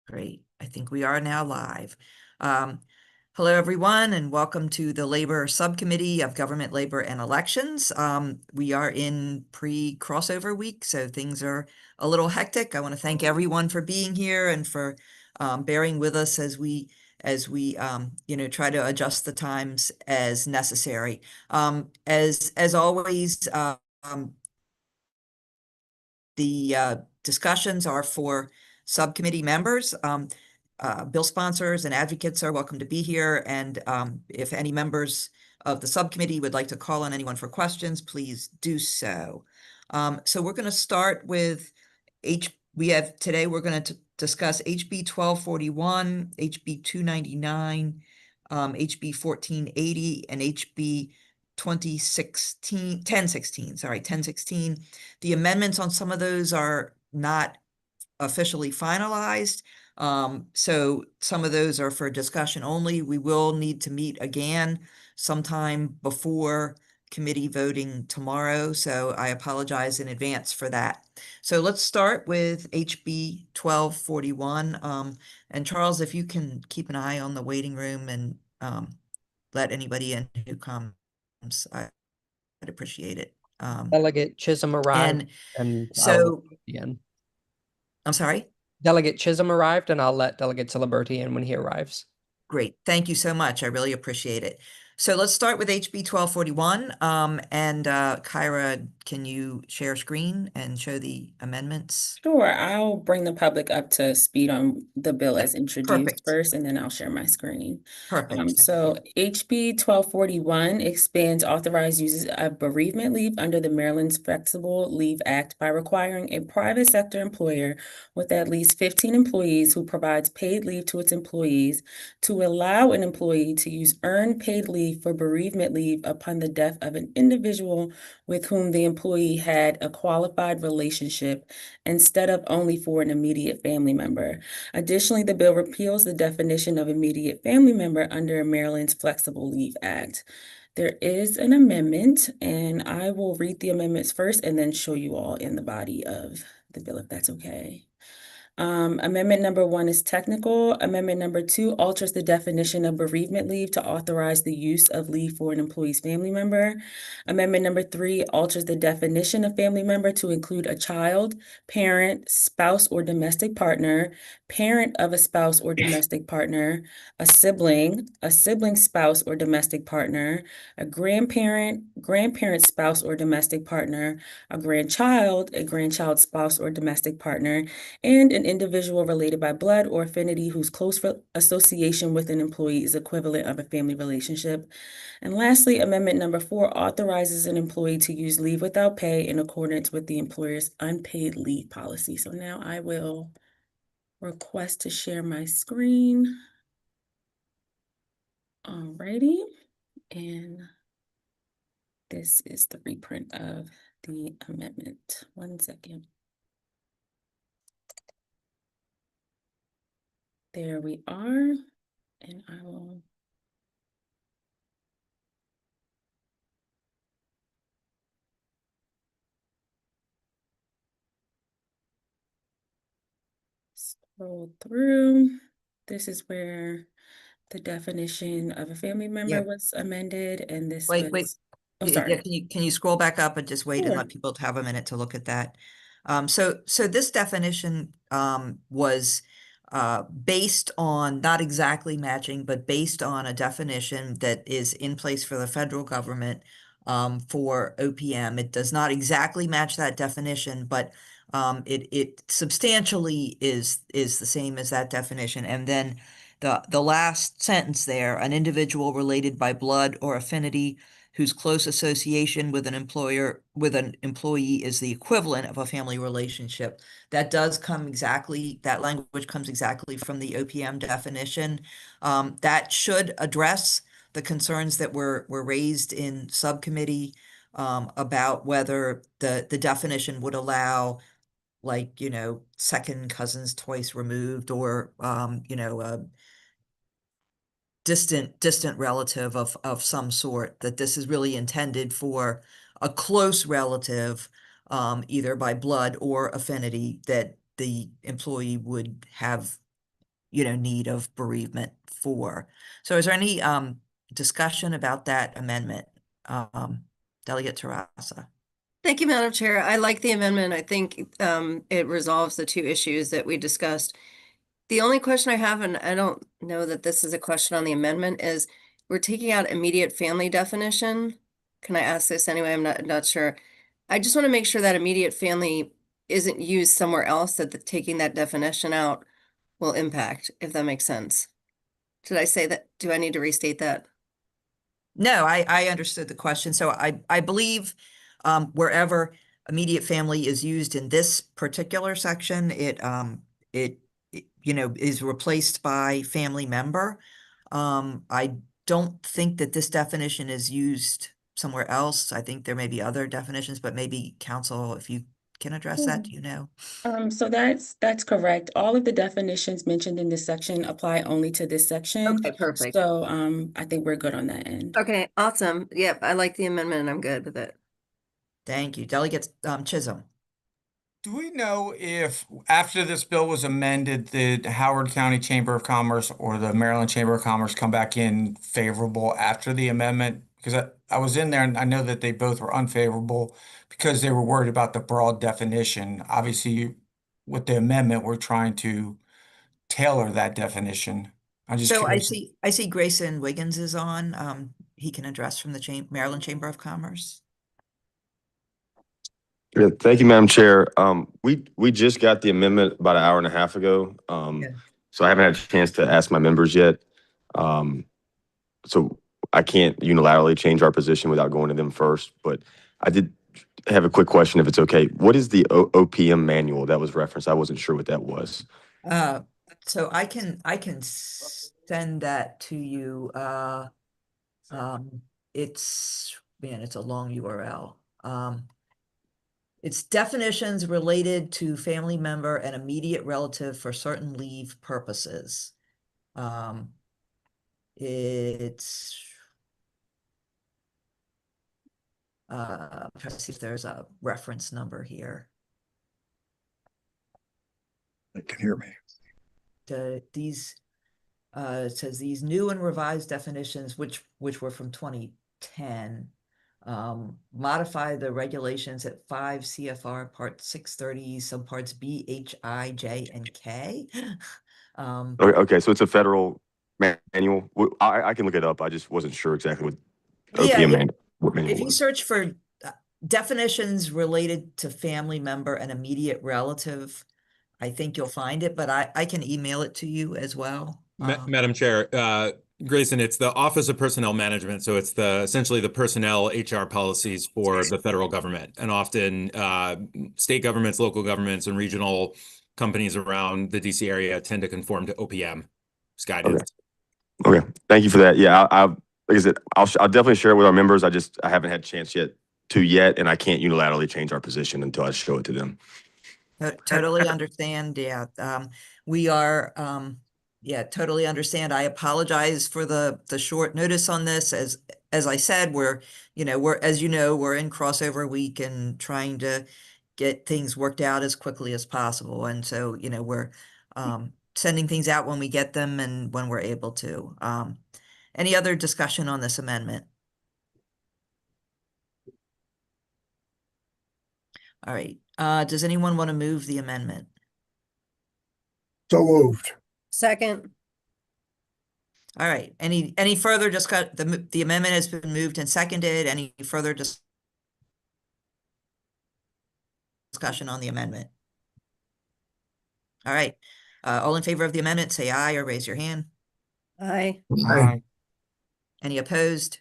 Great. I think we are now live. Hello, everyone, and welcome to the Labor Subcommittee of Government, Labor, and Elections. We are in pre-crossover week, so things are a little hectic. I want to thank everyone for being here and for bearing with us as we try to adjust the times as necessary. As always, the discussions are for subcommittee members. Bill sponsors and advocates are welcome to be here. And if any members of the subcommittee would like to call on anyone for questions, please do so. So we're going to start with we're going to discuss HB 1241, HB 299, HB 1480, and HB 1016. The amendments on some of those are not officially finalized. So some of those are for discussion only. We will need to meet again sometime before committee voting tomorrow. So I apologize in advance for that. So let's start with HB 1241. And Charles, if you can keep an eye on the waiting room and let anybody in who comes, I'd appreciate it. Delegate Chisholm arrived, And and I'll so, in. I'm sorry? Delegate Chisholm arrived, and I'll let Delegate Ciliberti in when he arrives. Great. Thank you so much. I really appreciate it. So let's start with HB 1241. And Kyra, can you share screen and show the amendments? Sure, I'll bring the public up to speed on the bill Yeah, as introduced perfect. first, and then I'll share my screen. Perfect. Thank So you. HB 1241 expands authorized uses of bereavement leave under the Maryland's Flexible Leave Act by requiring a private sector employer with at least 15 employees who provides paid leave to its employees to allow an employee to use earned paid leave for bereavement leave upon the death of an individual with whom the employee had a qualified relationship instead of only for an immediate family member. Additionally, the bill repeals the definition of immediate family member under Maryland's Flexible Leave Act. There is an amendment, and I will read the amendments first and then show you all in the body of the bill, if that's okay. Amendment number 1 is technical. Amendment number 2 alters the definition of bereavement leave to authorize the use of leave for an employee's family member. Amendment number 3 alters the definition of family member to include a child, parent, spouse or domestic partner, parent of a spouse or domestic partner, a sibling spouse or domestic partner, a grandparent, spouse or domestic partner, a grandchild spouse or domestic partner, and an individual related by blood or affinity whose close association with an employee is equivalent of a family relationship. And lastly, Amendment number 4 authorizes an employee to use leave without pay in accordance with the employer's unpaid leave policy. So now I will request to share my screen. Alrighty, and this is the reprint of the amendment. 1 second. There we are, and I will scroll through. This is where the definition of a family member Yeah. was amended, and this Wait. was, oh, Yeah, sorry. can you scroll back up and just wait and Sure. let people have a minute to look at that? So this definition was based on, not exactly matching, but based on a definition that is in place for the federal government for OPM. It does not exactly match that definition, but it substantially is the same as that definition. And then the last sentence there, an individual related by blood or affinity whose close association with an employee is the equivalent of a family relationship. That language comes exactly from the OPM definition. That should address the concerns that were raised in subcommittee about whether the definition would allow, like, second cousins twice removed, or distant relative of some sort, that this is really intended for a close relative, either by blood or affinity, that the employee would have need of bereavement for. So is there any discussion about that amendment? Delegate Tarasa. Thank you, Madam Chair. I like the amendment. I think it resolves the two issues that we discussed. The only question I have, and I don't know that this is a question on the amendment, is we're taking out immediate family definition. Can I ask this anyway? I'm not sure. I just want to make sure that immediate family isn't used somewhere else, that taking that definition out will impact, if that makes sense. Did I say that? Do I need to restate that? No, I understood the question. So I believe wherever immediate family is used in this particular section, it is replaced by family member. I don't think that this definition is used somewhere else. I think there may be other definitions, but maybe council, if you can address that, do you know? So that's correct. All of the definitions mentioned in this section apply only to this section. Okay, perfect. So I think we're good on that end. Okay, awesome. Yep, I like the amendment and I'm good with it. Thank you. Delegate Chisholm. Do we know if after this bill was amended, the Howard County Chamber of Commerce or the Maryland Chamber of Commerce come back in favorable after the amendment? Because I was in there and I know that they both were unfavorable because they were worried about the broad definition. Obviously, with the amendment, we're trying to tailor that definition. I'm just So curious. I see Grayson Wiggins is on. He can address from the Maryland Chamber of Commerce. Yeah, thank you, Madam Chair. We just got the amendment about an hour and a half ago. So I haven't had a chance to ask my members yet. So I can't unilaterally change our position without going to them first, but I did have a quick question if it's okay. What is the OPM manual that was referenced? I wasn't sure what that was. So I can send that to you. It's a long URL. It's definitions related to family member and immediate relative for certain leave purposes. It's I'm trying to see if there's a reference number here. They can hear me. It says these new and revised definitions, which were from 2010, modify the regulations at 5 CFR Part 630, subparts B, H, I, J, and K. Okay, so it's a federal manual. I can look it up. I just wasn't sure exactly what OPM what manual if you was. search for definitions related to family member and immediate relative, I think you'll find it, but I can email it to you as well. Madam Chair, Grayson, it's the Office of Personnel Management. So it's essentially the personnel HR policies for the federal government, and often state governments, local governments, and regional companies around the DC area tend to conform to OPM guidance. Okay. Thank you for that. Yeah, like I said, I'll definitely share it with our members. I haven't had a chance yet, and I can't unilaterally change our position until I show it to them. Totally understand. Yeah. We are, totally understand. I apologize for the short notice on this. As I said, we're in crossover week and trying to get things worked out as quickly as possible. And so, we're sending things out when we get them and when we're able to. Any other discussion on this amendment? All right. Does anyone want to move the amendment? So moved. Second. All right. Any further discussion? The amendment has been moved and seconded. Any further discussion on the amendment? All right. All in favor of the amendment, say aye or raise your hand. Aye. Aye. Any opposed?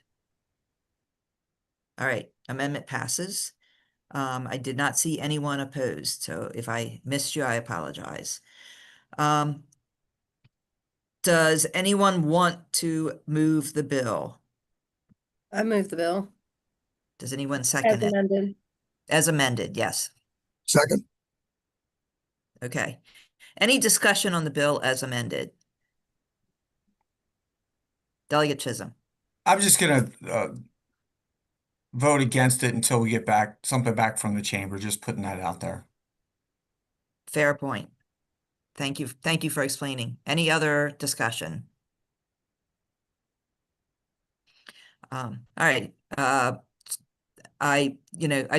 All right. Amendment passes. I did not see anyone opposed, so if I missed you, I apologize. Does anyone want to move the bill? I move the bill. Does anyone second it? Amended. As amended, yes. Second. Okay. Any discussion on the bill as amended? Delegate Chisholm. I'm just gonna vote against it until we get something back from the chamber. Just putting that out there. Fair point. Thank you. Thank you for explaining. Any other discussion? All right. I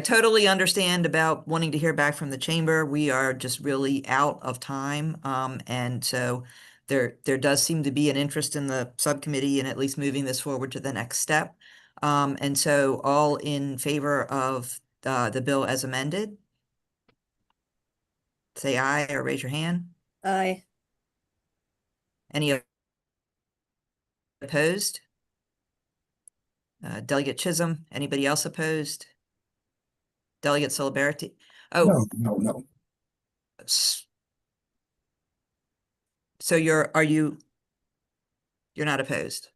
totally understand about wanting to hear back from the chamber. We are just really out of time. And so there does seem to be an interest in the subcommittee in at least moving this forward to the next step. And so all in favor of the bill as amended, say aye or raise your hand. Aye. Any opposed? Delegate Chisholm, anybody else opposed? Delegate Solidarity? Oh, No. so you're not opposed?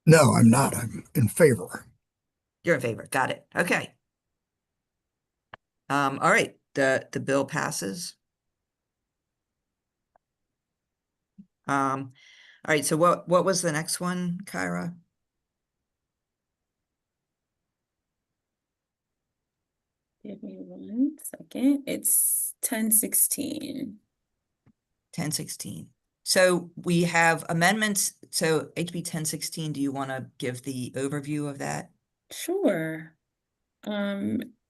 No, I'm not. I'm in favor. You're in favor. Got it. Okay. All right. The bill passes. All right. So what was the next one, Kyra? Give me 1 second. It's 1016. 1016. So we have amendments. So HB 1016, do you want to give the overview of that? Sure.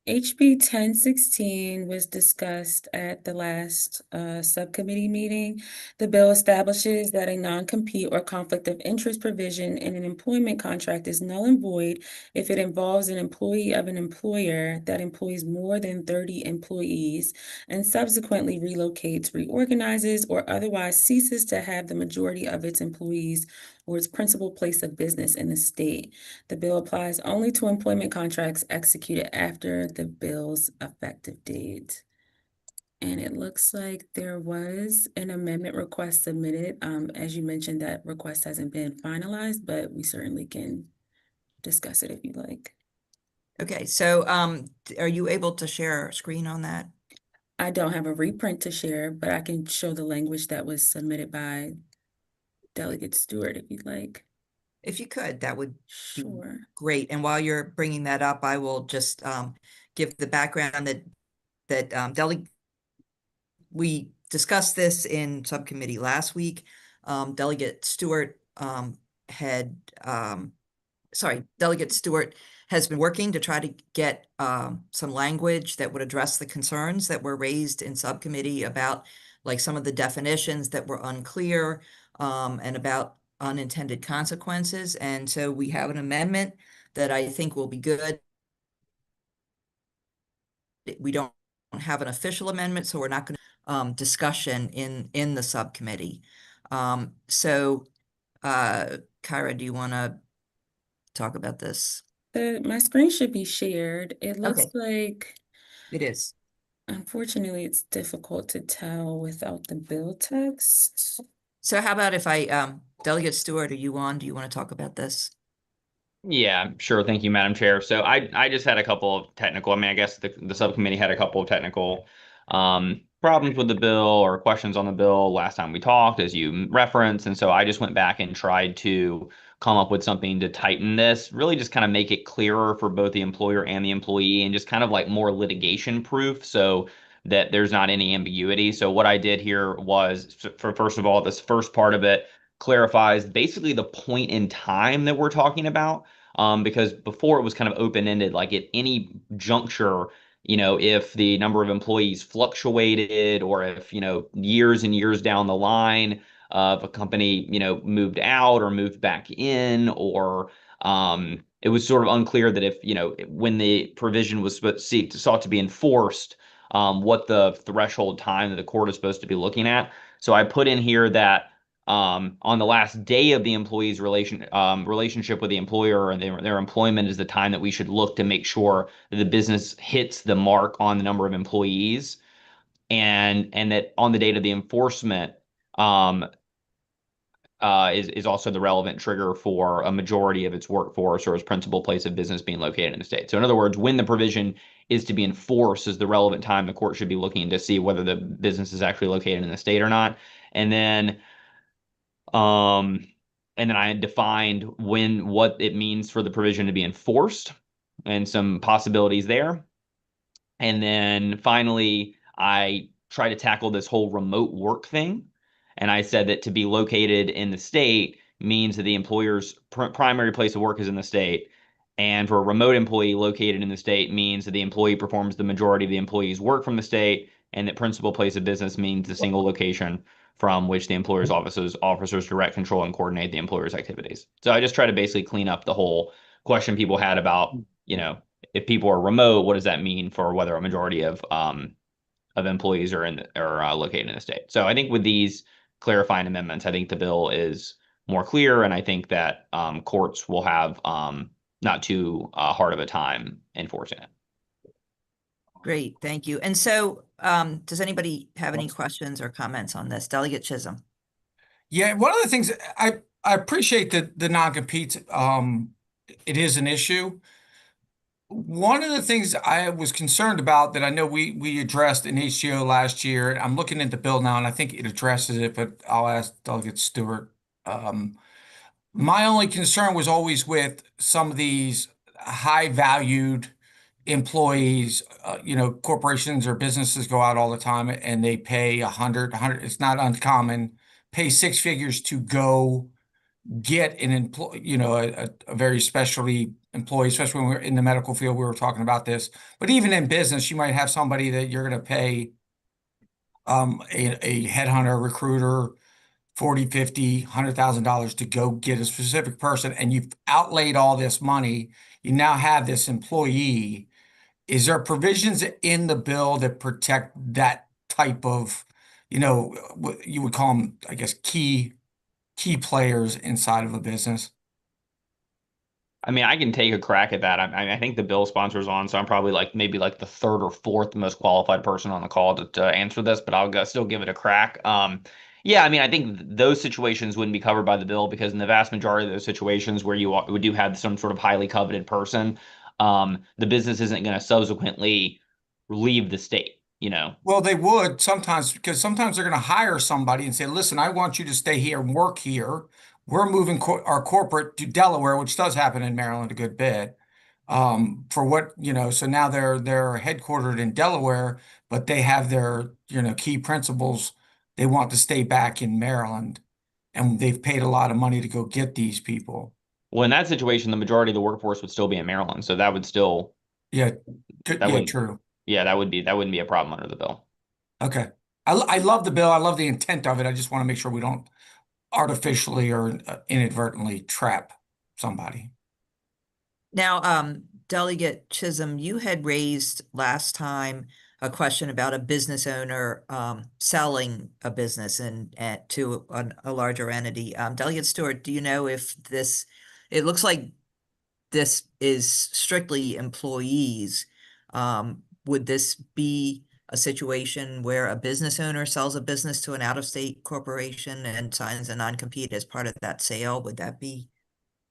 HB 1016 was discussed at the last subcommittee meeting. The bill establishes that a non-compete or conflict of interest provision in an employment contract is null and void if it involves an employee of an employer that employs more than 30 employees and subsequently relocates, reorganizes, or otherwise ceases to have the majority of its employees or its principal place of business in the state. The bill applies only to employment contracts executed after the bill's effective date. And it looks like there was an amendment request submitted. As you mentioned, that request hasn't been finalized, but we certainly can discuss it if you like. Okay. So are you able to share a screen on that? I don't have a reprint to share, but I can show the language that was submitted by Delegate Stewart if you'd like. If you could, that would be Sure. great. And while you're bringing that up, I will just give the background that we discussed this in subcommittee last week. Delegate Stewart Delegate Stewart has been working to try to get some language that would address the concerns that were raised in subcommittee about like some of the definitions that were unclear and about unintended consequences. And so we have an amendment that I think will be good. We don't have an official amendment, so we're not going to discussion in the subcommittee. So Kyra, do you want to talk about this? My screen should be shared. It looks Okay. like, It is. unfortunately, it's difficult to tell without the bill text. So how about if Delegate Stewart, are you on? Do you want to talk about this? Yeah, sure. Thank you, Madam Chair. So I just had a couple of technical, I mean, I guess the subcommittee had a couple of technical problems with the bill or questions on the bill last time we talked, as you referenced. And so I just went back and tried to come up with something to tighten this, really just kind of make it clearer for both the employer and the employee and just kind of like more litigation proof so that there's not any ambiguity. So what I did here was, for first of all, this first part of it clarifies basically the point in time that we're talking about. Because before it was kind of open-ended, like at any juncture, if the number of employees fluctuated or if, years and years down the line of a company, moved out or moved back in, or it was sort of unclear that if, when the provision was sought to be enforced, what the threshold time that the court is supposed to be looking at. So I put in here that on the last day of the employee's relationship with the employer and their employment is the time that we should look to make sure that the business hits the mark on the number of employees, and that on the date of the enforcement is also the relevant trigger for a majority of its workforce or its principal place of business being located in the state. So in other words, when the provision is to be enforced is the relevant time the court should be looking to see whether the business is actually located in the state or not. And then I had defined what it means for the provision to be enforced and some possibilities there. And then finally, I try to tackle this whole remote work thing. And I said that to be located in the state means that the employer's primary place of work is in the state. And for a remote employee located in the state means that the employee performs the majority of the employee's work from the state, and that principal place of business means the single location from which the employer's officers direct, control, and coordinate the employer's activities. So I just try to basically clean up the whole question people had about, if people are remote, what does that mean for whether a majority of employees are located in the state. So I think with these clarifying amendments, I think the bill is more clear, and I think that courts will have not too hard of a time enforcing it. Great, thank you. And so, does anybody have any questions or comments on this? Delegate Chisholm? Yeah, one of the things I appreciate the non-compete. It is an issue. One of the things I was concerned about that I know we addressed in HGO last year, I'm looking at the bill now and I think it addresses it, but I'll ask Delegate Stewart. My only concern was always with some of these high valued employees, corporations or businesses go out all the time and they pay 100, it's not uncommon, pay six figures to go get an employee, a very specialty employee, especially when we're in the medical field, we were talking about this. But even in business, you might have somebody that you're going to pay a headhunter, recruiter, 40, 50, $100,000 to go get a specific person, and you've outlaid all this money. You now have this employee. Is there provisions in the bill that protect that type of, what you would call them, I guess, key players inside of a business? I mean, I can take a crack at that. I think the bill sponsor's on, so I'm probably maybe the third or fourth most qualified person on the call to answer this, but I'll still give it a crack. Yeah, I mean, I think those situations wouldn't be covered by the bill because in the vast majority of those situations where you do have some sort of highly coveted person, the business isn't going to subsequently leave the state, Well, they would sometimes, because sometimes they're going to hire somebody and say, listen, I want you to stay here and work here. We're moving our corporate to Delaware, which does happen in Maryland a good bit. For what, so now they're headquartered in Delaware, but they have their, key principals. They want to stay back in Maryland, and they've paid a lot of money to go get these people. Well, in that situation, the majority of the workforce would still be in Maryland, so that would still, Yeah, true. Yeah, that wouldn't be a problem under the bill. Okay. I love the bill. I love the intent of it. I just want to make sure we don't artificially or inadvertently trap somebody. Now, Delegate Chisholm, you had raised last time a question about a business owner selling a business to a larger entity. Delegate Stewart, do you know if it looks like this is strictly employees. Would this be a situation where a business owner sells a business to an out-of-state corporation and signs a non-compete as part of that sale? Would that be?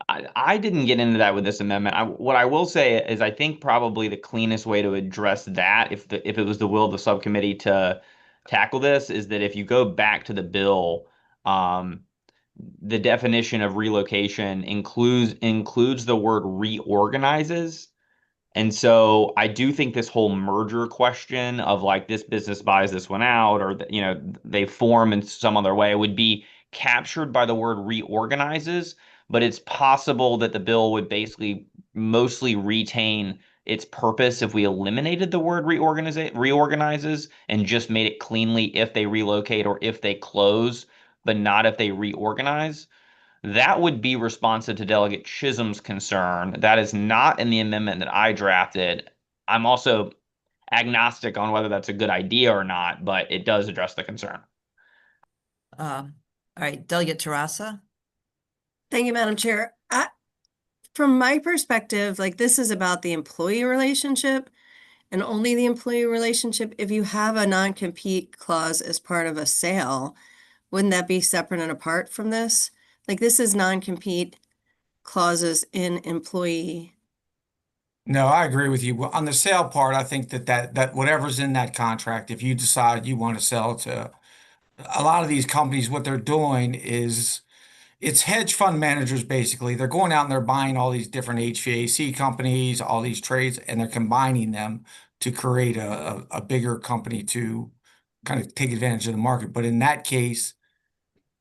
I didn't get into that with this amendment. What I will say is I think probably the cleanest way to address that, if it was the will of the subcommittee to tackle this, is that if you go back to the bill, the definition of relocation includes the word reorganizes. And so I do think this whole merger question of this business buys this one out, or they form in some other way, would be captured by the word reorganizes. But it's possible that the bill would basically mostly retain its purpose if we eliminated the word reorganizes and just made it cleanly if they relocate or if they close, but not if they reorganize. That would be responsive to Delegate Chisholm's concern. That is not in the amendment that I drafted. I'm also agnostic on whether that's a good idea or not, but it does address the concern. All right, Delegate Terrassa? Thank you, Madam Chair. From my perspective, this is about the employee relationship and only the employee relationship. If you have a non-compete clause as part of a sale, wouldn't that be separate and apart from this? This is non-compete clauses in employee. No, I agree with you. On the sale part, I think that whatever's in that contract, if you decide you want to sell to a lot of these companies, what they're doing is it's hedge fund managers, basically. They're going out and they're buying all these different HVAC companies, all these trades, and they're combining them to create a bigger company to kind of take advantage of the market. But in that case,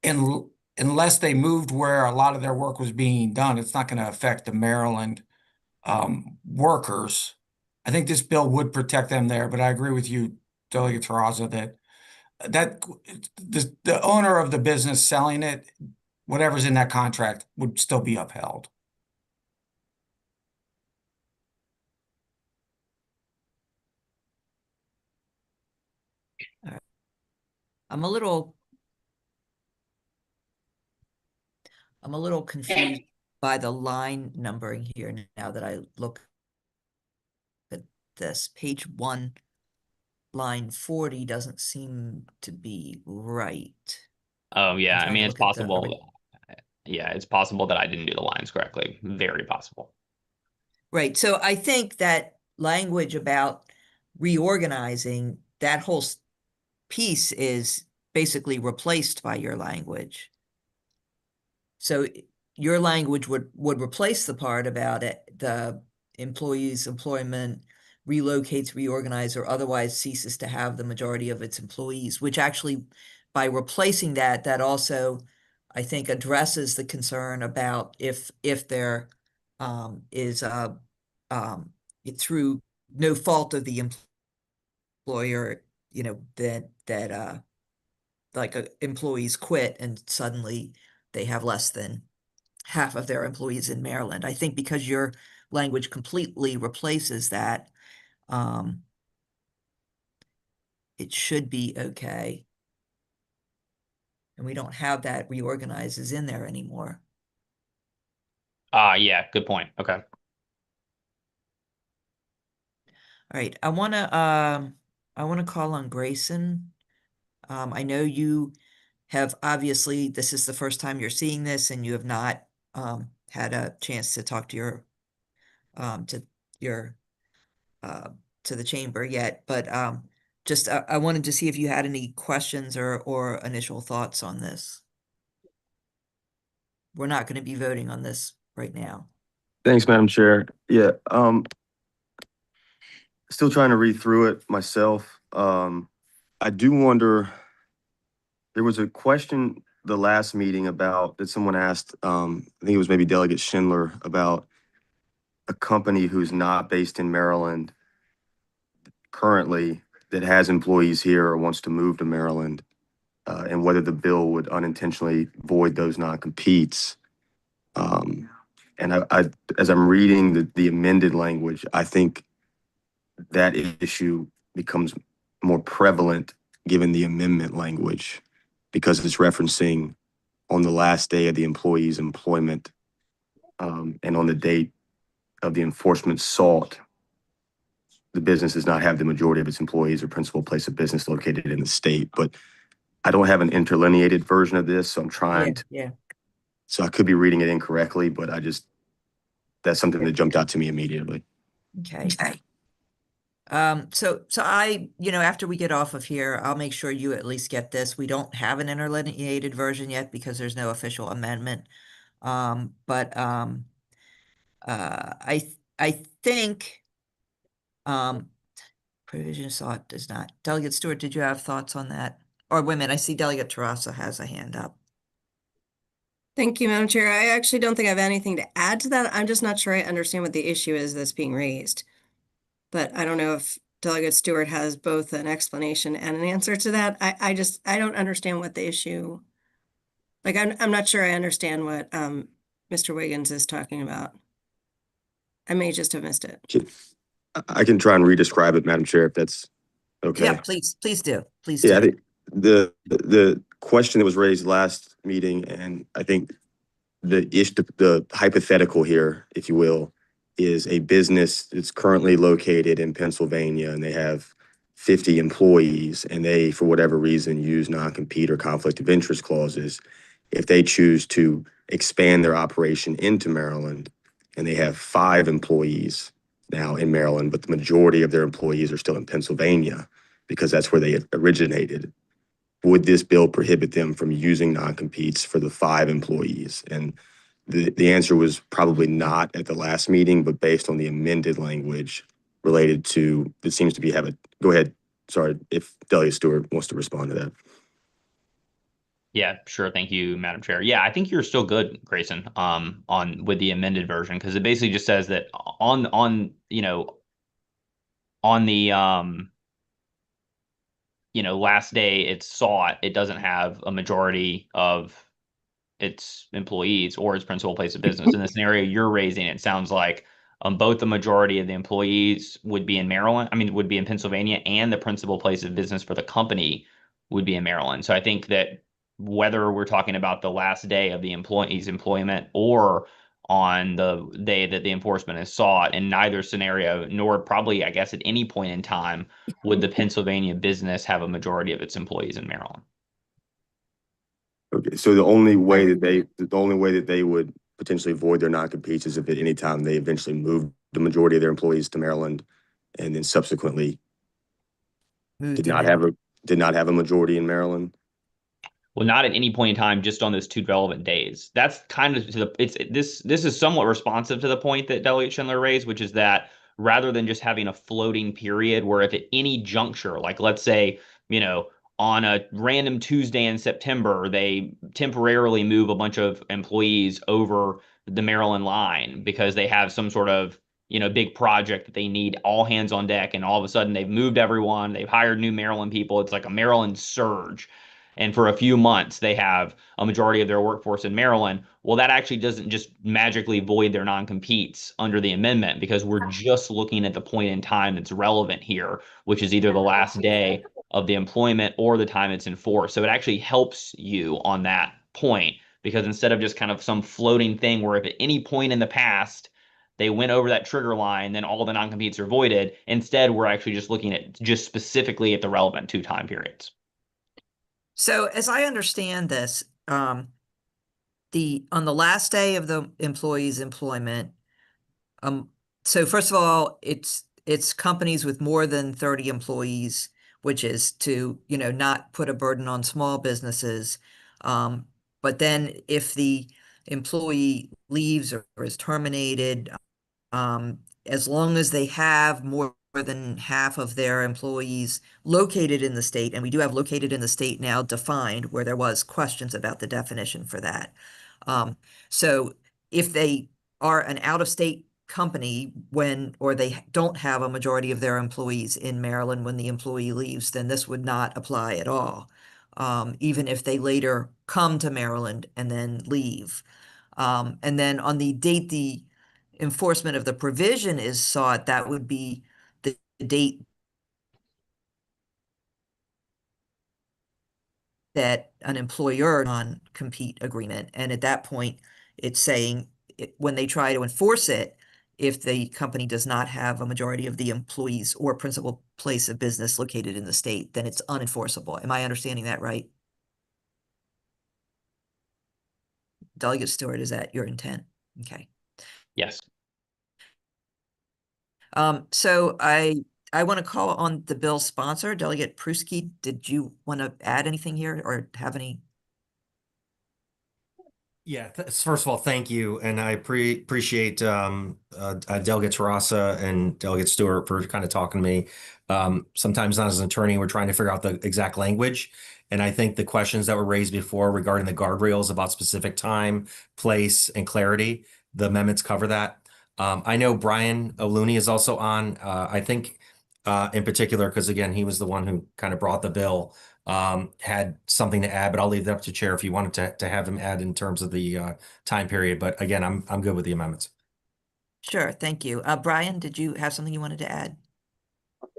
unless they moved where a lot of their work was being done, it's not going to affect the Maryland workers. I think this bill would protect them there, but I agree with you, Delegate Terrazza, that the owner of the business selling it, whatever's in that contract, would still be upheld. I'm a little confused by the line numbering here now that I look at this. Page 1, line 40 doesn't seem to be right. Oh yeah, I trying mean to it's look at the possible. Yeah, it's possible that I didn't do the lines correctly. Very possible. Right. So I think that language about reorganizing, that whole piece is basically replaced by your language. So your language would replace the part about it, the employee's employment relocates, reorganize, or otherwise ceases to have the majority of its employees, which actually, by replacing that, that also, I think, addresses the concern about if there is through no fault of the employer, you know, that like employees quit and suddenly they have less than half of their employees in Maryland. I think because your language completely replaces that, it should be okay. And we don't have that reorganizes in there anymore. Yeah, good point. Okay. All right, I wanna call on Grayson. I know you have obviously, this is the first time you're seeing this and you have not had a chance to talk to your to your to the chamber yet, but just I wanted to see if you had any questions or initial thoughts on this. We're not going to be voting on this right now. Thanks, Madam Chair. Yeah, still trying to read through it myself. I do wonder, there was a question the last meeting about, that someone asked, I think it was maybe Delegate Schindler, about a company who's not based in Maryland currently that has employees here or wants to move to Maryland, and whether the bill would unintentionally void those non-competes. And as I'm reading the amended language, I think that issue becomes more prevalent given the amendment language, because it's referencing on the last day of the employee's employment, and on the date of the enforcement sought, the business does not have the majority of its employees or principal place of business located in the state. But I don't have an interlineated version of this, so I'm trying to, Yeah. so I could be reading it incorrectly, but that's something that jumped out to me immediately. Okay. So I, after we get off of here, I'll make sure you at least get this. We don't have an interlineated version yet because there's no official amendment. But I think provision sought does not. Delegate Stewart, did you have thoughts on that? Or wait a minute, I see Delegate Terrazza has a hand up. Thank you, Madam Chair. I actually don't think I have anything to add to that. I'm just not sure I understand what the issue is that's being raised. But I don't know if Delegate Stewart has both an explanation and an answer to that. I don't understand what the issue, like, I'm not sure I understand what Mr. Wiggins is talking about. I may just have missed it. I can try and re-describe it, Madam Chair, if that's okay. Yeah, please do. Please Yeah, I do. think the question that was raised last meeting, and I think the hypothetical here, if you will, is a business that's currently located in Pennsylvania and they have 50 employees and they, for whatever reason, use non-compete or conflict of interest clauses. If they choose to expand their operation into Maryland and they have 5 employees now in Maryland, but the majority of their employees are still in Pennsylvania because that's where they originated, would this bill prohibit them from using non-competes for the 5 employees? And the answer was probably not at the last meeting, but based on the amended language related to, it seems to be go ahead. Sorry, if Delia Stewart wants to respond to that. Yeah, sure. Thank you, Madam Chair. Yeah, I think you're still good, Grayson, on with the amended version, because it basically just says that on on the last day it's sought, it doesn't have a majority of its employees or its principal place of business. In the scenario you're raising, it sounds like both the majority of the employees would be in Maryland, would be in Pennsylvania, and the principal place of business for the company would be in Maryland. So I think that whether we're talking about the last day of the employee's employment or on the day that the enforcement is sought, in neither scenario, nor probably, I guess, at any point in time, would the Pennsylvania business have a majority of its employees in Maryland. Okay, so the only way that they would potentially void their non-competes is if at any time they eventually move the majority of their employees to Maryland and then subsequently Moved did to not have a majority in Maryland. Well, not at any point in time, just on those two relevant days. That's kind of this is somewhat responsive to the point that Delegate Schindler raised, which is that rather than just having a floating period where if at any juncture, like let's say, on a random Tuesday in September, they temporarily move a bunch of employees over the Maryland line because they have some sort of, big project that they need all hands on deck, and all of a sudden they've moved everyone, they've hired new Maryland people. It's like a Maryland surge. And for a few months, they have a majority of their workforce in Maryland. Well, that actually doesn't just magically void their non-competes under the amendment, because we're just looking at the point in time that's relevant here, which is either the last day of the employment or the time it's enforced. So it actually helps you on that point, because instead of just kind of some floating thing where if at any point in the past they went over that trigger line, then all the non-competes are voided, instead we're actually just looking at just specifically at the relevant two time periods. So as I understand this, on the last day of the employee's employment, so first of all, it's companies with more than 30 employees, which is to, not put a burden on small businesses. But then if the employee leaves or is terminated, as long as they have more than half of their employees located in the state, and we do have located in the state now defined, where there was questions about the definition for that. So if they are an out-of-state company or they don't have a majority of their employees in Maryland when the employee leaves, then this would not apply at all, even if they later come to Maryland and then leave. And then on the date the enforcement of the provision is sought, that would be the date that an employer non-compete agreement. And at that point, it's saying when they try to enforce it, if the company does not have a majority of the employees or principal place of business located in the state, then it's unenforceable. Am I understanding that right? Delegate Stewart, is that your intent? Okay. Yes. So I want to call on the bill sponsor, Delegate Pruski. Did you want to add anything here or have any? Yeah, first of all, thank you. And I appreciate Delegate Terrassa and Delegate Stewart for kind of talking to me. Sometimes not as an attorney, we're trying to figure out the exact language. And I think the questions that were raised before regarding the guardrails about specific time, place, and clarity, the amendments cover that. I know Brian O'Looney is also on. I think in particular, because again, he was the one who kind of brought the bill, had something to add, but I'll leave that up to Chair if you wanted to have him add in terms of the time period. But again, I'm good with the amendments. Sure, thank you. Brian, did you have something you wanted to add?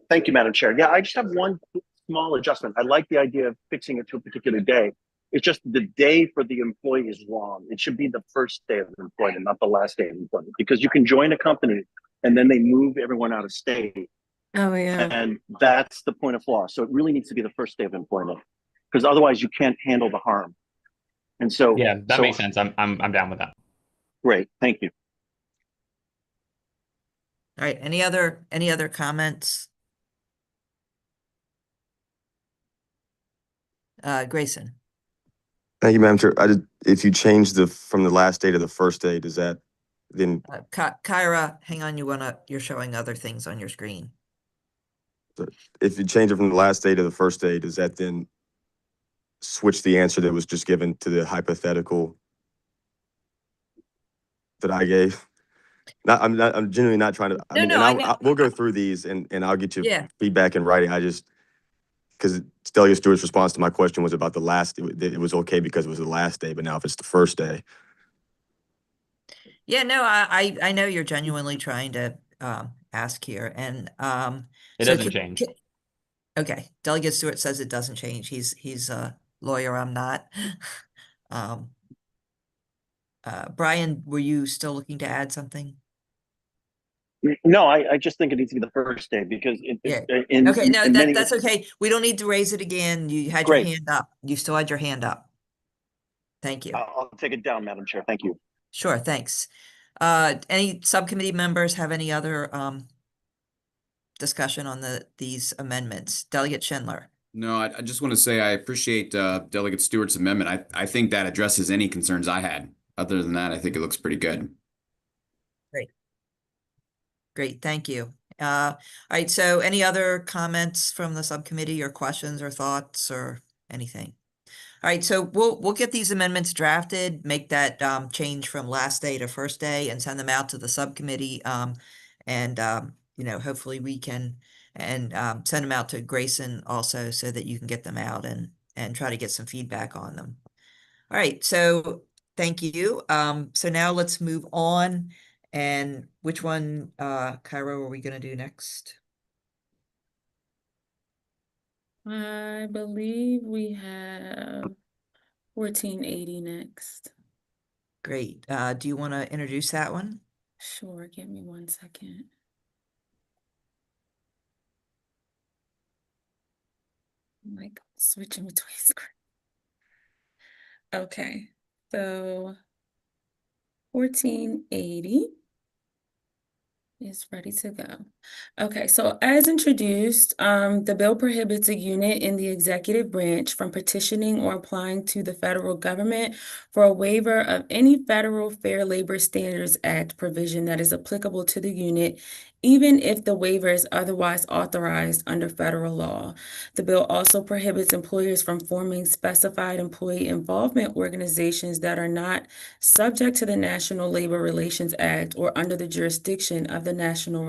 Thank you, Madam Chair. Yeah, I just have one small adjustment. I like the idea of fixing it to a particular day. It's just the day for the employee is wrong. It should be the first day of employment, not the last day of employment, because you can join a company and then they move everyone out of state. Oh, yeah. And that's the point of flaw. So it really needs to be the first day of employment, because otherwise you can't handle the harm. And so Yeah, that makes sense. I'm down with that. Great, thank you. All right, any other comments? Grayson. Thank you, Madam Chair. If you change from the last day to the first day, does that then? Kyra, hang on, you're showing other things on your screen. If you change it from the last day to the first day, does that then switch the answer that was just given to the hypothetical that I gave? I'm genuinely not trying to, No, no, I know. we'll go through these and I'll get you Yeah. feedback in writing. Because Delegate Stewart's response to my question was about it was okay because it was the last day, but now if it's the first day. Yeah, no, I know you're genuinely trying to ask here, and It so doesn't change. Okay, Delegate Stewart says it doesn't change. He's a lawyer. I'm not. Brian, were you still looking to add something? No, I just think it needs to be the first day because Yeah. in Okay, no, many that's okay. We don't need to raise it again. You had your great. hand up. You still had your hand up. Thank you. I'll take it down, Madam Chair. Thank you. Sure, thanks. Any subcommittee members have any other discussion on these amendments? Delegate Schindler. No, I just want to say I appreciate Delegate Stewart's amendment. I think that addresses any concerns I had. Other than that, I think it looks pretty good. Great. Great, thank you. All right, so any other comments from the subcommittee or questions or thoughts or anything? All right, so we'll get these amendments drafted, make that change from last day to first day and send them out to the subcommittee. And you know, hopefully we can send them out to Grayson also so that you can get them out and try to get some feedback on them. All right, so thank you. So now let's move on. And which one, Cairo, are we gonna do next? I believe we have 1480 next. Great. Do you want to introduce that one? Sure, give me 1 second. I'm like switching between screens. Okay, so 1480 is ready to go. Okay, so as introduced, the bill prohibits a unit in the executive branch from petitioning or applying to the federal government for a waiver of any federal Fair Labor Standards Act provision that is applicable to the unit, even if the waiver is otherwise authorized under federal law. The bill also prohibits employers from forming specified employee involvement organizations that are not subject to the National Labor Relations Act or under the jurisdiction of the National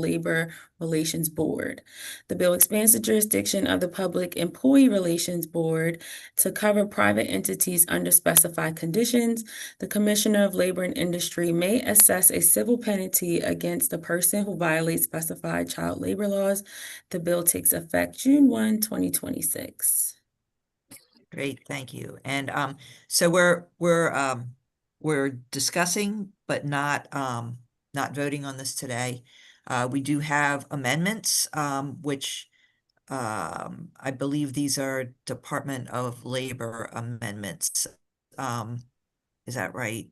Labor Relations Board. The bill expands the jurisdiction of the Public Employee Relations Board to cover private entities under specified conditions. The Commissioner of Labor and Industry may assess a civil penalty against the person who violates specified child labor laws. The bill takes effect June 1, 2026. Great, thank you. And so we're discussing but not voting on this today. We do have amendments, which I believe these are Department of Labor amendments. Is that right?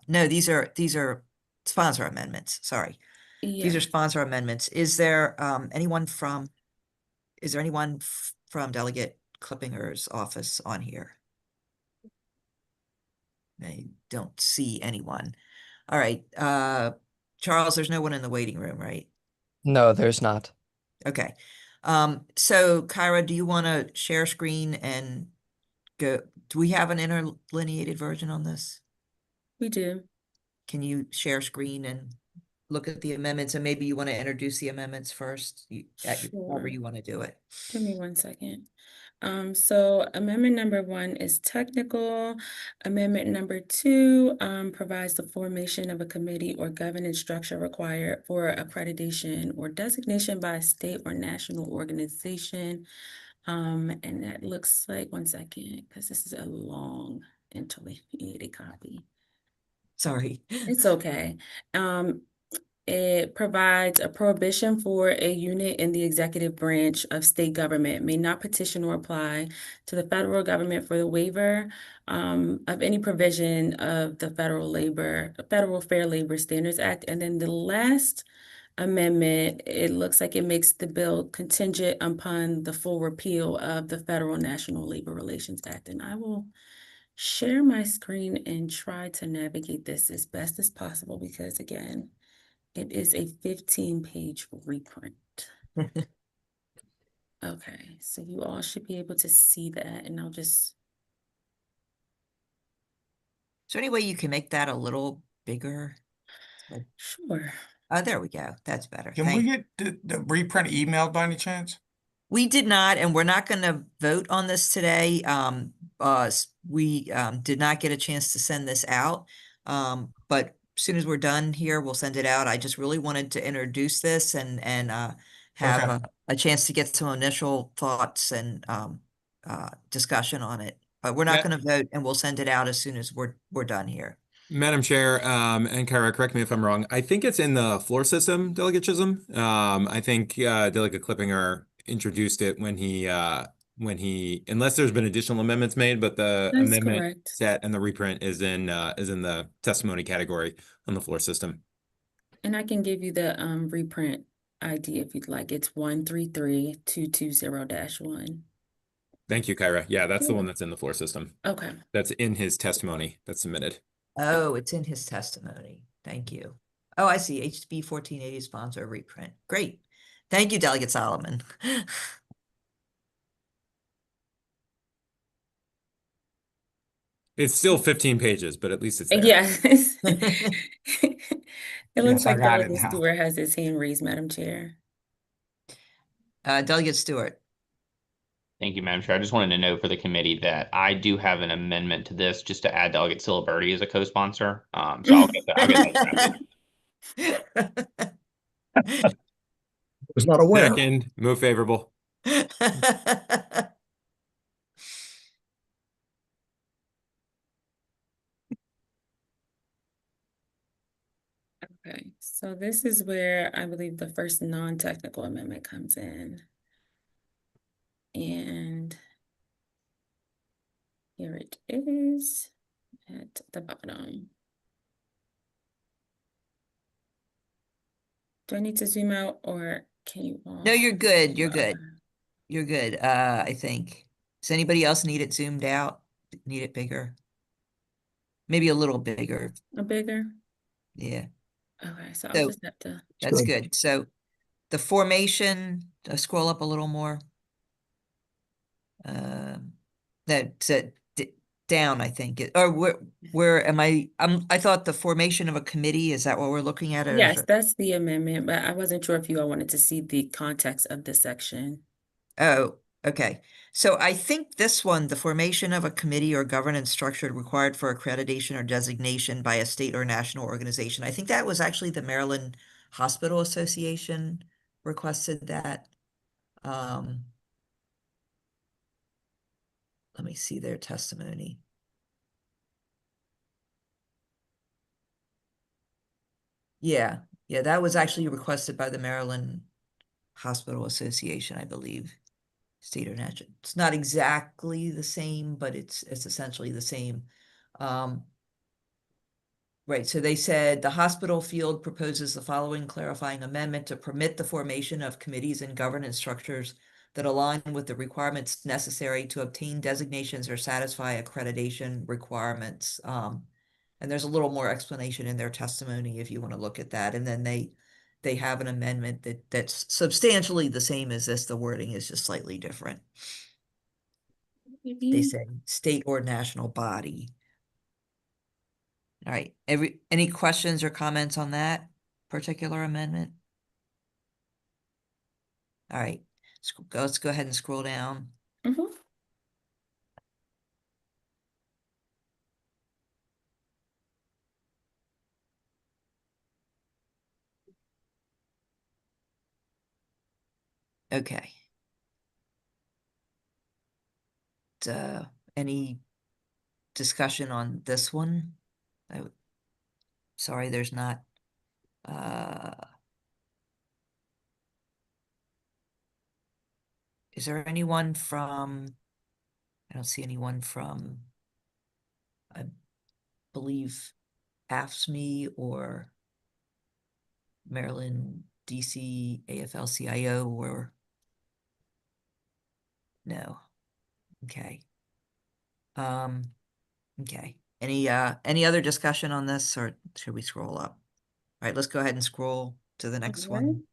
No, these are sponsor amendments. Sorry. These are sponsor amendments. Is there anyone from Delegate Clippinger's office on here? I don't see anyone. All right. Charles, there's no one in the waiting room, right? No, there's not. Okay. So Kyra, do you want to share screen and go? Do we have an interlineated version on this? We do. Can you share screen and look at the amendments, and maybe you want to introduce the amendments first, however Sure. you want to do it. Give me 1 second. So amendment number 1 is technical. Amendment number 2 provides the formation of a committee or governance structure required for accreditation or designation by a state or national organization. And that looks like 1 second, because this is a long interlineated copy. Sorry. It's okay. It provides a prohibition for a unit in the executive branch of state government may not petition or apply to the federal government for the waiver of any provision of the Federal Fair Labor Standards Act. And then the last amendment, it looks like it makes the bill contingent upon the full repeal of the Federal National Labor Relations Act. And I will share my screen and try to navigate this as best as possible because, again, it is a 15-page reprint. Okay, so you all should be able to see that, and I'll just, Is there any way you can make that a little bigger? Like, sure. oh, there we go. That's better. Can we get the reprint emailed by any chance? We did not, and we're not going to vote on this today. We did not get a chance to send this out. But as soon as we're done here, we'll send it out. I just really wanted to introduce this and have Okay. a chance to get some initial thoughts and discussion on it. But we're not Ma- going to vote, and we'll send it out as soon as we're done here. Madam Chair, and Kyra, correct me if I'm wrong. I think it's in the floor system, Delegate Chisholm. I think Delegate Clippinger introduced it when he unless there's been additional amendments made, but the That's amendment correct. set and the reprint is in the testimony category on the floor system. And I can give you the reprint ID if you'd like. It's 133220-1. Thank you, Kyra. Yeah, that's the Sure. one that's in the floor system. Okay. That's in his testimony that's submitted. Oh, it's in his testimony. Thank you. Oh, I see. HB 1480 sponsor reprint. Great. Thank you, Delegate Solomon. It's still 15 pages, but at least it's there. Yeah. It looks Yes, I like got it Delegate now. Stewart has his hand raised, Madam Chair. Delegate Stewart. Thank you, Madam Chair. I just wanted to note for the committee that I do have an amendment to this just to add Delegate Ciliberti as a co-sponsor. So I'll get that. Was not aware. Second, move favorable. Okay, so this is where I believe the first non-technical amendment comes in. And here it is at the bottom. Do I need to zoom out or can you all? No, you're good. You're Okay. good. You're good. I think. Does anybody else need it zoomed out? Need it bigger? Maybe a little bigger. A bigger? Yeah, Okay, so I'll So- just have to. that's good. good. So the formation, scroll up a little more. That's down, I think. Or where am I? I thought the formation of a committee, is that what we're looking at? Or is Yes, it- that's the amendment, but I wasn't sure if you all wanted to see the context of the section. Oh, okay. So I think this one, the formation of a committee or governance structure required for accreditation or designation by a state or national organization. I think that was actually the Maryland Hospital Association requested that. Let me see their testimony. Yeah, that was actually requested by the Maryland Hospital Association, I believe. State or national. It's not exactly the same, but it's essentially the same. Right, so they said the hospital field proposes the following clarifying amendment to permit the formation of committees and governance structures that align with the requirements necessary to obtain designations or satisfy accreditation requirements. And there's a little more explanation in their testimony if you want to look at that. And then they have an amendment that's substantially the same as this. The wording is just slightly different. They say state or national body. All right, any questions or comments on that particular amendment? All right, let's go ahead and scroll down. Mhm. Okay. Any discussion on this one? Sorry, there's not. Is there anyone from? I don't see anyone from. I believe AFSCME or Maryland DC AFL-CIO or no. Okay. Okay. Any other discussion on this, or should we scroll up? All right, let's go ahead and scroll to the next All right. one.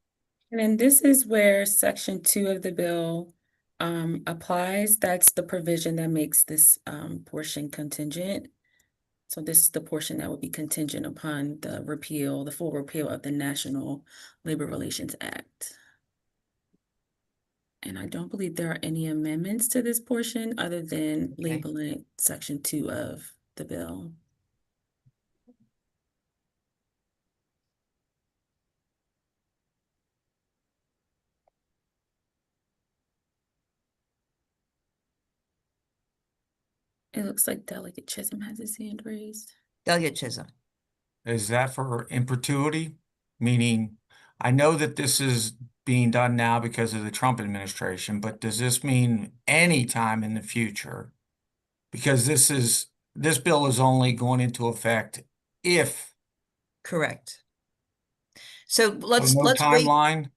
And then this is where section 2 of the bill applies, that's the provision that makes this portion contingent. So this is the portion that would be contingent upon the repeal, the full repeal of the National Labor Relations Act. And I don't believe there are any amendments to this portion other than labeling section 2 of the bill. It looks like Delegate Chisholm has his hand raised. Delegate Chisholm. Is that for in perpetuity? Meaning, I know that this is being done now because of the Trump administration, but does this mean any time in the future? Because this bill is only going into effect if. Correct. So So let's no wait. timeline.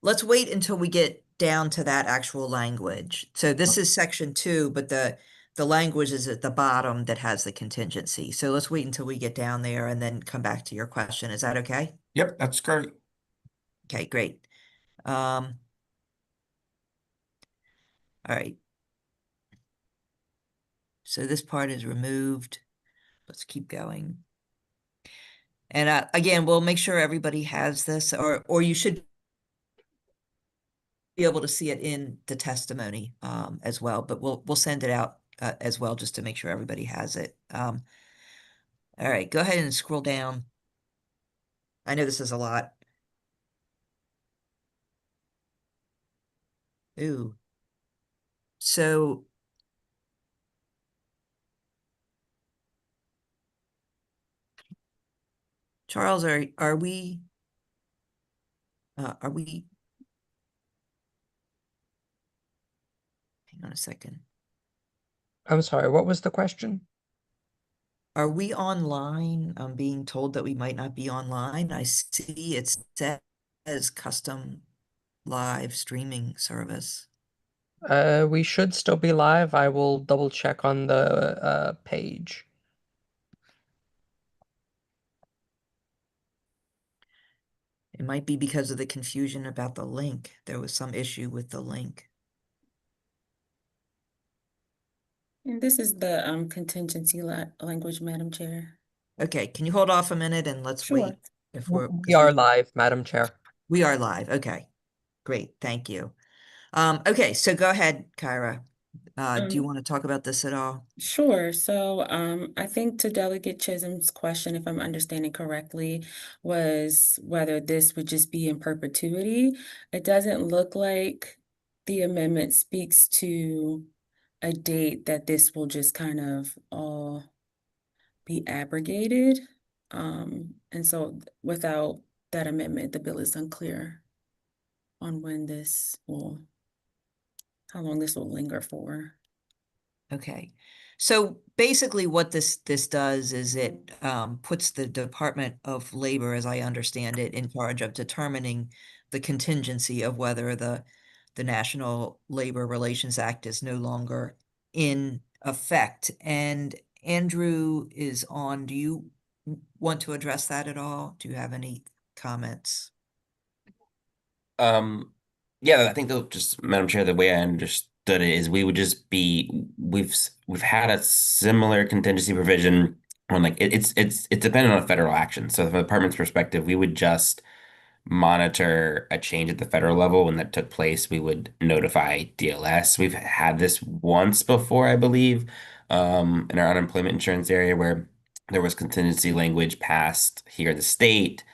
Let's wait until we get down to that actual language. So this is section 2, but the language is at the bottom that has the contingency. So let's wait until we get down there and then come back to your question. Is that okay? Yep, that's great. Okay, great. All right. So this part is removed. Let's keep going. And again, we'll make sure everybody has this, or you should be able to see it in the testimony as well, but we'll send it out as well just to make sure everybody has it. All right, go ahead and scroll down. I know this is a lot. Ooh. So Charles, are we hang on a second. I'm sorry, what was the question? Are we online? I'm being told that we might not be online. I see it says custom live streaming service. We should still be live. I will double check on the page. It might be because of the confusion about the link. There was some issue with the link. And this is the contingency language, Madam Chair. Okay, can you hold off a minute and let's Sure. wait if we're We are live, Madam Chair. We are live. Okay, great. Thank you. Okay, so go ahead, Kyra. Do you want to talk about this at all? Sure. So I think to Delegate Chisholm's question, if I'm understanding correctly, was whether this would just be in perpetuity. It doesn't look like the amendment speaks to a date that this will just kind of all be abrogated. And so without that amendment, the bill is unclear on when how long this will linger for. Okay, so basically what this does is it puts the Department of Labor, as I understand it, in charge of determining the contingency of whether the National Labor Relations Act is no longer in effect. And Andrew is on. Do you want to address that at all? Do you have any comments? Yeah, I think that just, Madam Chair, the way I understood it is we would just be we've had a similar contingency provision on like it's dependent on federal action. So from the department's perspective, we would just monitor a change at the federal level. When that took place, we would notify DLS. We've had this once before, I believe, in our unemployment insurance area where there was contingency language passed here in the state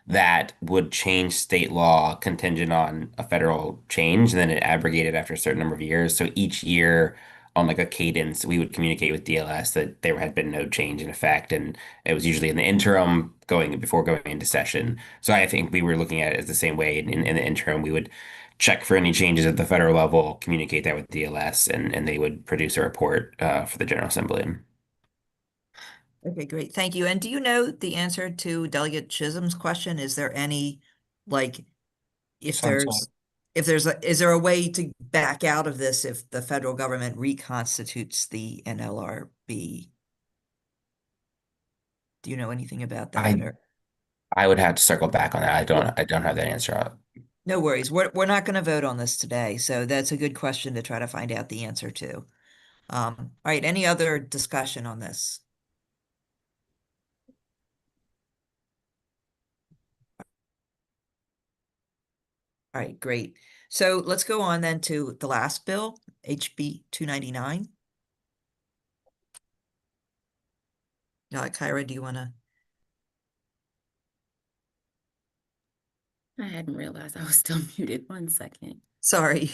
that would change state law contingent on a federal change, and then it abrogated after a certain number of years. So each year on like a cadence, we would communicate with DLS that there had been no change in effect, and it was usually in the interim before going into session. So I think we were looking at it as the same way. In the interim, we would check for any changes at the federal level, communicate that with DLS, and they would produce a report for the General Assembly. Okay, great. Thank you. And do you know the answer to Delegate Chisholm's question? Is there any, like, if Sunset. is there a way to back out of this if the federal government reconstitutes the NLRB? Do you know anything about that? I would have to circle back on that. I don't have that answer out. No worries. We're not going to vote on this today, so that's a good question to try to find out the answer to. All right, any other discussion on this? All right, great. So let's go on then to the last bill, HB 299. Kyra, do you want to? I hadn't realized I was still muted. 1 second. Sorry.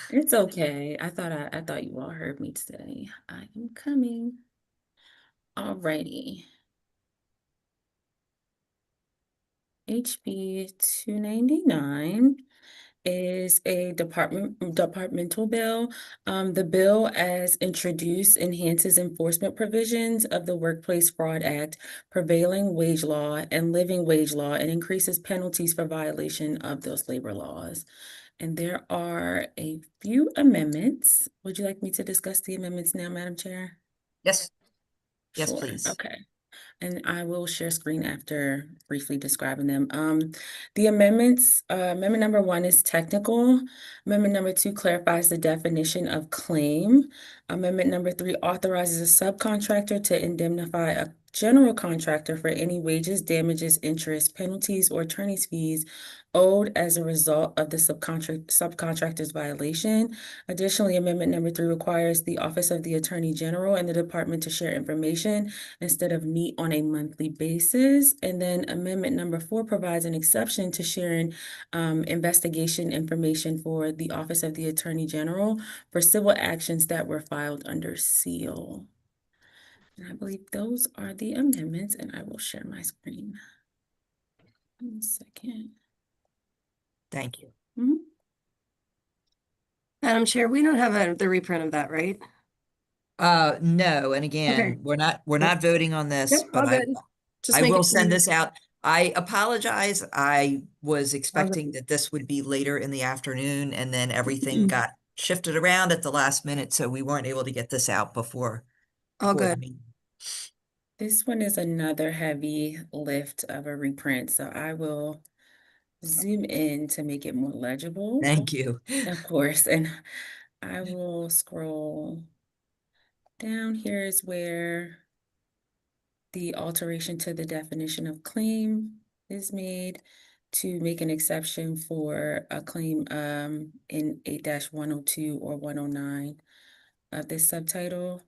It's okay. I thought you all heard me today. I am coming. Alrighty. HB 299 is a departmental bill. The bill, as introduced, enhances enforcement provisions of the Workplace Fraud Act, prevailing wage law, and living wage law, and increases penalties for violation of those labor laws. And there are a few amendments. Would you like me to discuss the amendments now, Madam Chair? Yes. Yes, Sure. please. Okay. And I will share screen after briefly describing them. The amendments, amendment number 1 is technical. Amendment number 2 clarifies the definition of claim. Amendment number 3 authorizes a subcontractor to indemnify a general contractor for any wages, damages, interest, penalties, or attorney's fees owed as a result of the subcontractor's violation. Additionally, amendment number 3 requires the Office of the Attorney General and the department to share information instead of meet on a monthly basis. And then amendment number 4 provides an exception to sharing investigation information for the Office of the Attorney General for civil actions that were filed under seal. And I believe those are the amendments, and I will share my screen. 1 second. Thank you. Mhm. Madam Chair, we don't have the reprint of that, right? No, and Okay. again, we're not voting on this, Yep, but all good. Just I make will it send clear. this out. I apologize. I was expecting that this would be later in the afternoon, and then everything got shifted around at the last minute, so we weren't able to get this out before All the good. meeting. This one is another heavy lift of a reprint, so I will zoom in to make it more legible. Thank you. Of course, and I will scroll down. Here is where the alteration to the definition of claim is made to make an exception for a claim in 8-102 or 109 of this subtitle.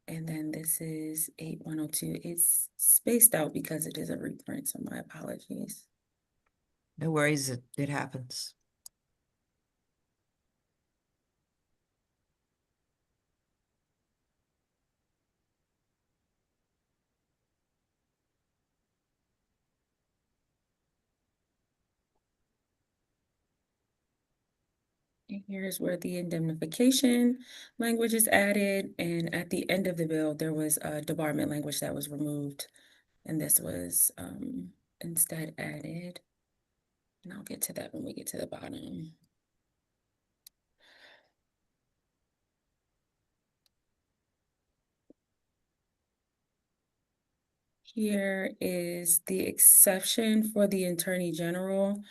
And then this is 8102. It's spaced out because it is a reprint, so my apologies. No worries. It happens. And here's where the indemnification language is added. And at the end of the bill, there was a debarment language that was removed. And this was instead added. And I'll get to that when we get to the bottom. Here is the exception for the Attorney General.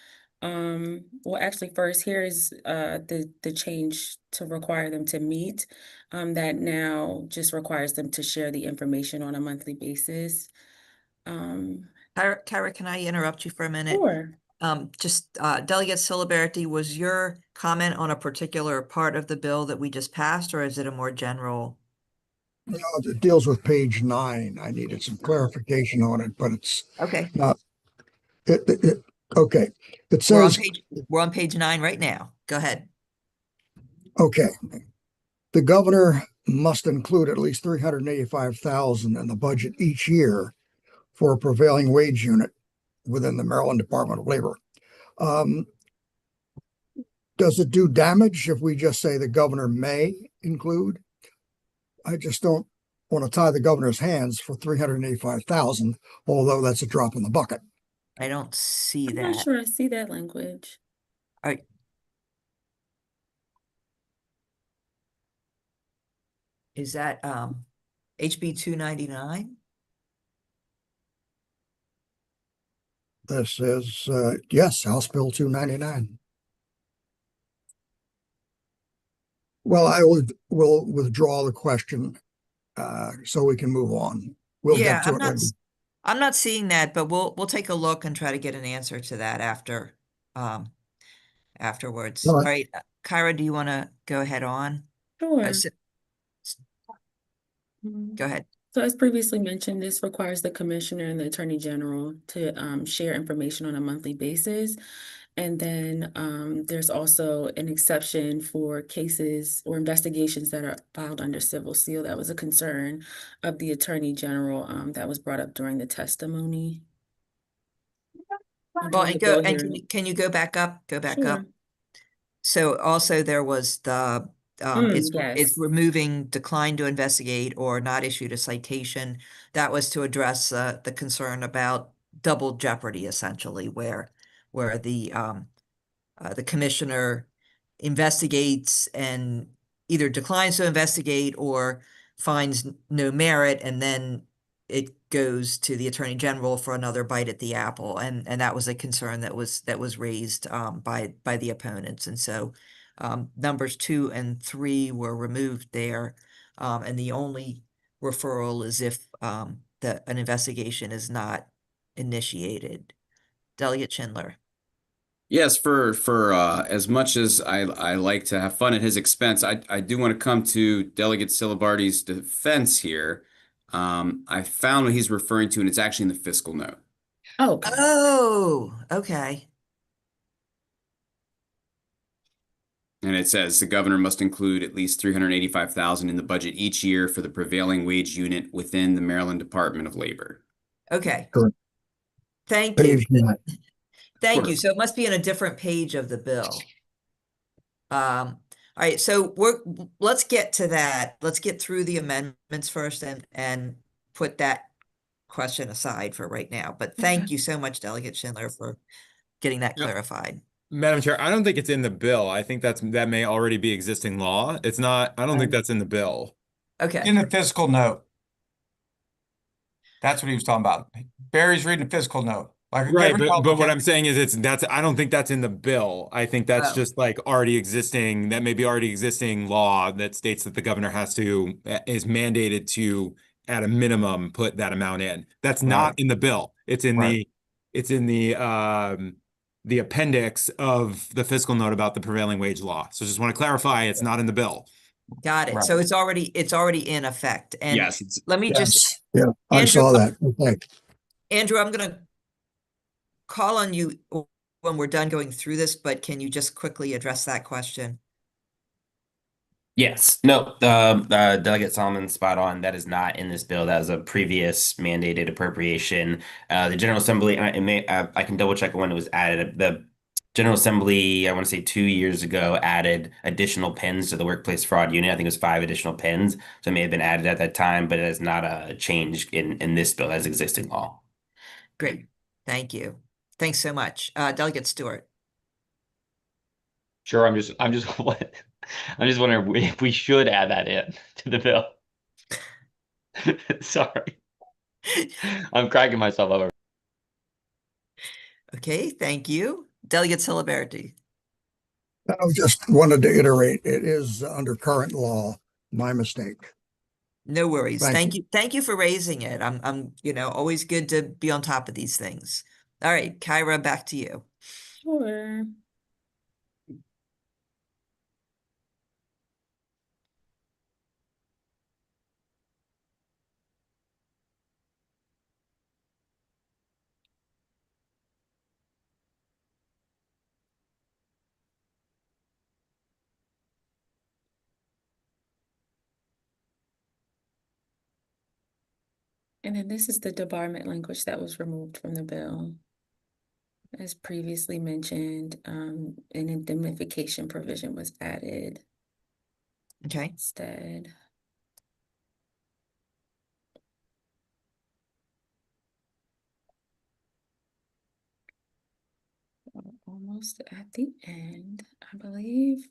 Well, actually, first, here is the change to require them to meet. That now just requires them to share the information on a monthly basis. Kyra, can I interrupt you for a minute? Sure. Delegate Siliberti, was your comment on a particular part of the bill that we just passed, or is it a more general? No, it deals with page 9. I needed some clarification on it, but it's Okay, not. Okay. It we're says, on page 9 right now. Go ahead. okay, the governor must include at least 385,000 in the budget each year for a prevailing wage unit within the Maryland Department of Labor. Does it do damage if we just say the governor may include? I just don't want to tie the governor's hands for 385,000, although that's a drop in the bucket. I don't see I'm that. not sure I see that language. All right. Is that HB 299? This is, yes, House Bill 299. Well, will withdraw the question, so we can move on. We'll Yeah, get to it later. I'm not seeing that, but we'll take a look and try to get an answer to that afterwards. All All right. right, Kyra, do you want to go ahead on? Sure. Go ahead. So as previously mentioned, this requires the Commissioner and the Attorney General to share information on a monthly basis. And then there's also an exception for cases or investigations that are filed under civil seal. That was a concern of the Attorney General that was brought up during the testimony. Well, and Bill can you go back up? Go back Sure. up. So also there was the it's Yes. removing decline to investigate or not issued a citation. That was to address the concern about double jeopardy, essentially, where the commissioner investigates and either declines to investigate or finds no merit, and then it goes to the attorney general for another bite at the apple. And that was a concern that was raised by the opponents. And so numbers 2 and 3 were removed there. And the only referral is if an investigation is not initiated. Delegate Schindler. Yes, for as much as I like to have fun at his expense, I do want to come to Delegate Silibardi's defense here. I found what he's referring to, and it's actually in the fiscal note. Oh, okay. Oh, okay. And it says the governor must include at least 385,000 in the budget each year for the prevailing wage unit within the Maryland Department of Labor. Okay. Correct. Thank you. Page 9. Thank you. course. So it must be in a different page of the bill. All right, so let's get to that. Let's get through the amendments first and put that question aside for right now. But thank you so much, Delegate Schindler, for getting that Yep. clarified. Madam Chair, I don't think it's in the bill. I think that may already be existing law. It's not, I don't think that's in the bill. Okay. In the fiscal note. That's what he was talking about. Barry's reading the fiscal note. Like Right, every but what public- I'm saying is I don't think that's in the bill. I think that's Oh. just like already existing, that may be already existing law that states that the governor is mandated to, at a minimum, put that amount in. That's not Right. in the bill. It's in Right. the appendix of the fiscal note about the prevailing wage law. So just want to clarify, it's not in the bill. Got it. Right. So it's already in effect. And Yes, it's let me just, Yes, yeah, I Andrew, saw that. Okay. Andrew, I'm gonna call on you when we're done going through this, but can you just quickly address that question? Yes. No, Delegate Solomon's spot on. That is not in this bill. That was a previous mandated appropriation. The General Assembly, and I can double check when it was added. The General Assembly, I want to say 2 years ago, added additional pins to the workplace fraud unit. I think it was 5 additional pins. So it may have been added at that time, but it is not a change in this bill. That's existing law. Great. Thank you. Thanks so much. Delegate Stewart. Sure, I'm just I'm just wondering if we should add that in to the bill. Sorry. I'm cracking myself up. Okay, thank you. Delegate Silibardi. I just wanted to iterate, it is under current law, my mistake. No worries. Thank Thank you. Thank you for raising it. I'm always good to be on top of these things. All right, Kyra, back to you. Sure. And then this is the debarment language that was removed from the bill. As previously mentioned, an indemnification provision was added Okay. instead. Almost at the end, I believe.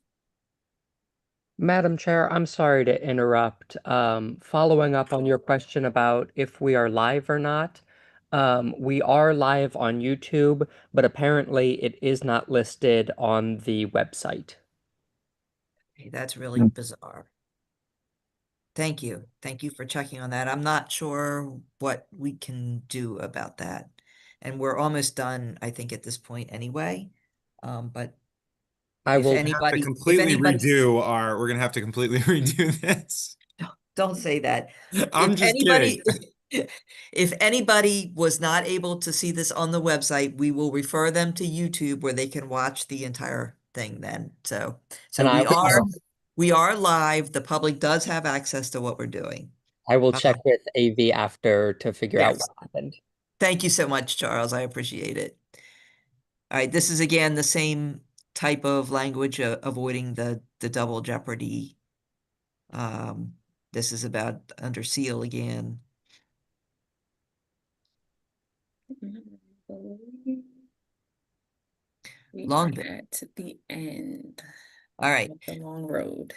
Madam Chair, I'm sorry to interrupt. Following up on your question about if we are live or not, We are live on YouTube, but apparently it is not listed on the website. Okay, that's really bizarre. Thank you. Thank you for checking on that. I'm not sure what we can do about that. And we're almost done, I think, at this point anyway. But I if will Have to anybody, completely redo we're gonna have to completely redo this. don't say that. I'm If just kidding. if anybody was not able to see this on the website, we will refer them to YouTube where they can watch the entire thing then. So And we are live. The public does have access to what we're doing. I will check with AV after to figure out Yes. what happened. Thank you so much, Charles. I appreciate it. All right, this is again the same type of language, avoiding the double jeopardy. This is about under seal again. Long bit. At the end. All right. The long road.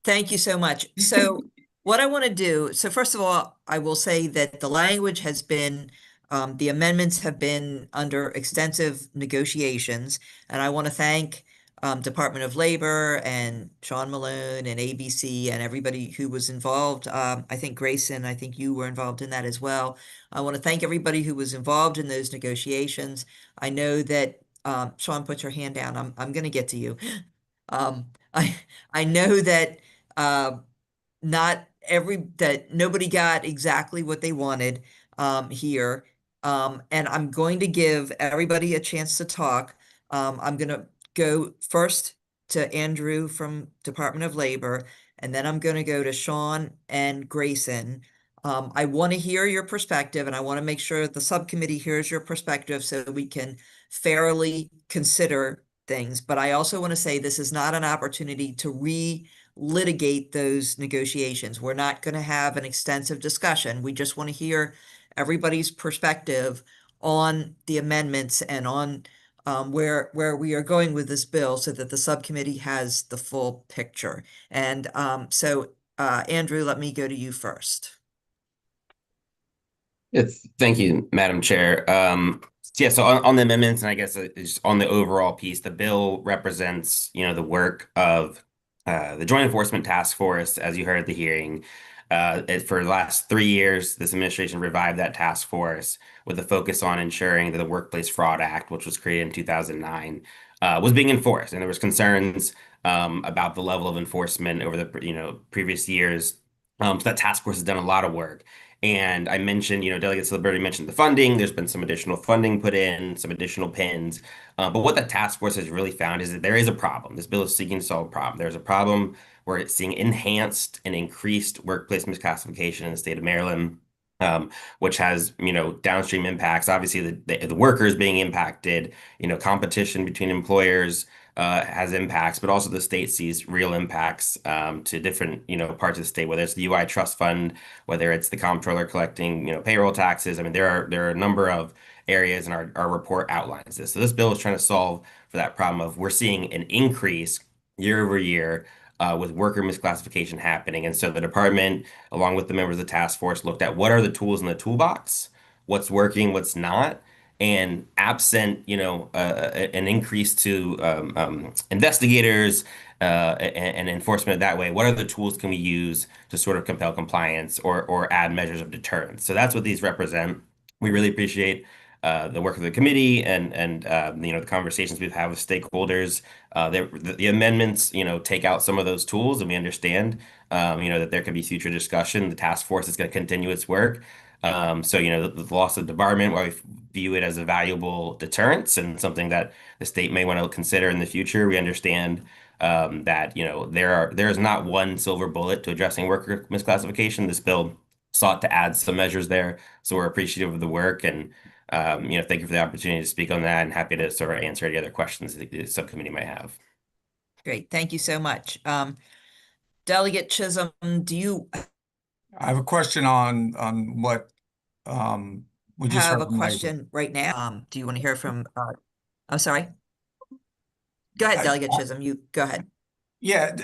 Thank you so much. So what I want to do, so first of all, I will say that the language has been, the amendments have been under extensive negotiations, and I want to thank Department of Labor and Sean Malone and ABC and everybody who was involved. I think Grayson, I think you were involved in that as well. I want to thank everybody who was involved in those negotiations. I know that Sean, put your hand down. I'm going to get to you. Um, I know that not that nobody got exactly what they wanted here. And I'm going to give everybody a chance to talk. I'm going to go first to Andrew from Department of Labor, and then I'm going to go to Sean and Grayson. I want to hear your perspective, and I want to make sure that the subcommittee hears your perspective so we can fairly consider things. But I also want to say this is not an opportunity to litigate those negotiations. We're not going to have an extensive discussion. We just want to hear everybody's perspective on the amendments and on where we are going with this bill so that the subcommittee has the full picture. And so Andrew, let me go to you first. Thank you, Madam Chair. Yeah, so on the amendments, and I guess it's on the overall piece, the bill represents, the work of the Joint Enforcement Task Force, as you heard at the hearing. For the last 3 years, this administration revived that task force with a focus on ensuring that the Workplace Fraud Act, which was created in 2009, was being enforced. And there was concerns about the level of enforcement over the previous years. So that task force has done a lot of work. And I mentioned, Delegate Celebrity mentioned the funding. There's been some additional funding put in, some additional pins. But what the task force has really found is that there is a problem. This bill is seeking to solve a problem. There's a problem where it's seeing enhanced and increased workplace misclassification in the state of Maryland, which has, downstream impacts. Obviously, the workers being impacted, competition between employers has impacts, but also the state sees real impacts to different, parts of the state, whether it's the UI trust fund, whether it's the comptroller collecting, payroll taxes. I mean, there are a number of areas, and our report outlines this. So this bill is trying to solve for that problem of we're seeing an increase year over year with worker misclassification happening. And so the department, along with the members of the task force, looked at what are the tools in the toolbox, what's working, what's not. And absent, an increase to investigators and enforcement that way, what other tools can we use to sort of compel compliance or add measures of deterrence? So that's what these represent. We really appreciate the work of the committee and the conversations we've had with stakeholders. The amendments, take out some of those tools, and we understand, that there could be future discussion. The task force is going to continue its work. So, the loss of debarment, why we view it as a valuable deterrence and something that the state may want to consider in the future. We understand that, there is not one silver bullet to addressing worker misclassification. This bill sought to add some measures there. So we're appreciative of the work, and, thank you for the opportunity to speak on that, and happy to sort of answer any other questions the subcommittee might have. Great. Thank you so much. Delegate Chisholm, I have a question on what we just have heard a from question right now? Do you want to hear from, I'm sorry. Go ahead, Delegate Chisholm, you go ahead. Yeah,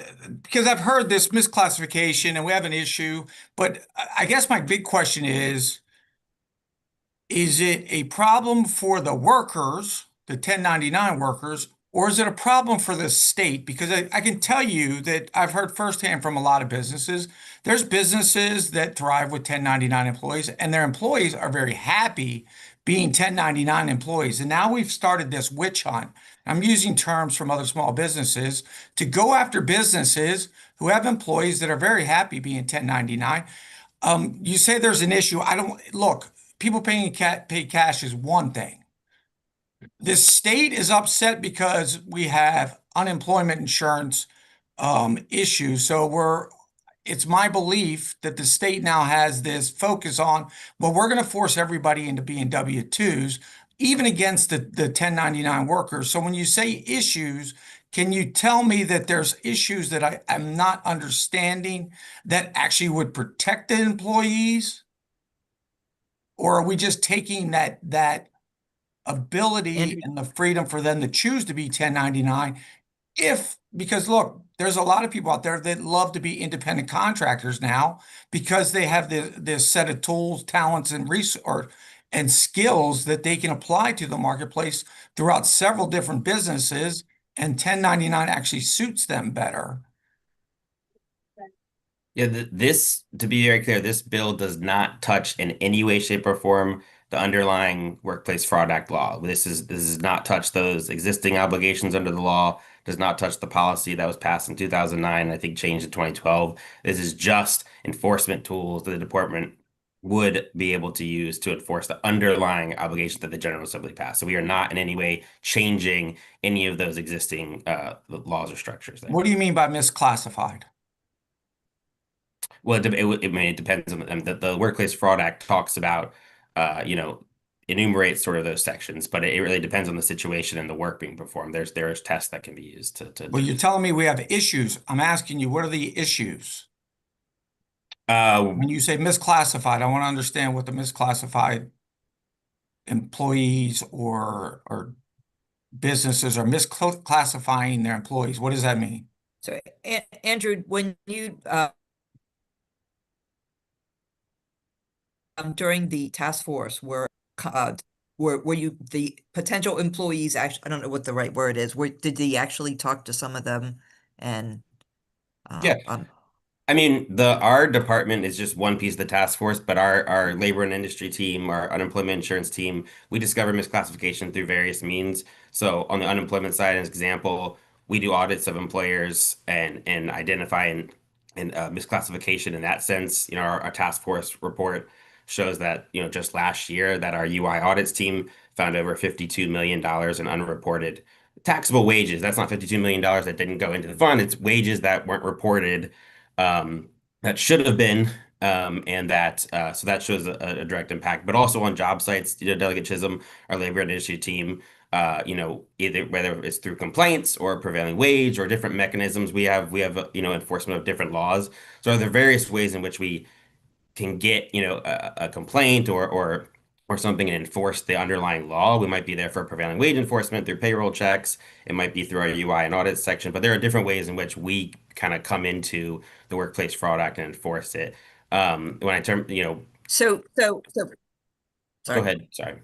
because I've heard this misclassification and we have an issue, but I guess my big question is, is it a problem for the workers, the 1099 workers, or is it a problem for the state? Because I can tell you that I've heard firsthand from a lot of businesses, there's businesses that thrive with 1099 employees, and their employees are very happy being 1099 employees. And now we've started this witch hunt. I'm using terms from other small businesses to go after businesses who have employees that are very happy being 1099. You say there's an issue. I don't look, people pay cash is one thing. The state is upset because we have unemployment insurance issues. So it's my belief that the state now has this focus on, well, we're going to force everybody into being W-2s, even against the 1099 workers. So when you say issues, can you tell me that there's issues that I am not understanding that actually would protect the employees? Or are we just taking that ability Andrew, and the freedom for them to choose to be 1099 because look, there's a lot of people out there that love to be independent contractors now because they have this set of tools, talents, and skills that they can apply to the marketplace throughout several different businesses, and 1099 actually suits them better. Yeah, this, to be very clear, this bill does not touch in any way, shape, or form the underlying Workplace Fraud Act law. This does not touch those existing obligations under the law, does not touch the policy that was passed in 2009, I think changed in 2012. This is just enforcement tools that the department would be able to use to enforce the underlying obligations that the General Assembly passed. So we are not in any way changing any of those existing laws or structures there. What do you mean by misclassified? Well, it depends on the Workplace Fraud Act talks about, enumerates sort of those sections, but it really depends on the situation and the work being performed. There's tests that can be used to. Well, you're telling me we have issues. I'm asking you, what are the issues? When you say misclassified, I want to understand what the misclassified employees or businesses are misclassifying their employees. What does that mean? so Andrew, when you during the task force were you the potential employees actually, I don't know what the right word is, did they actually talk to some of them and Yeah. I mean, our department is just one piece of the task force, but our labor and industry team, our unemployment insurance team, we discover misclassification through various means. So on the unemployment side, as an example, we do audits of employers and identify and misclassification in that sense. Our task force report shows that, just last year that our UI audits team found over $52 million in unreported taxable wages. That's not $52 million that didn't go into the fund. It's wages that weren't reported, that should have been, and that so that shows a direct impact. But also on job sites, Delegate Chisholm, our labor and industry team, either whether it's through complaints or prevailing wage or different mechanisms, we have enforcement of different laws. So there are various ways in which we can get a complaint or something and enforce the underlying law. We might be there for prevailing wage enforcement through payroll checks. It might be through our UI and audit section, but there are different ways in which we kind of come into the Workplace Fraud Act and enforce it. When I term, so go sorry. ahead. Sorry.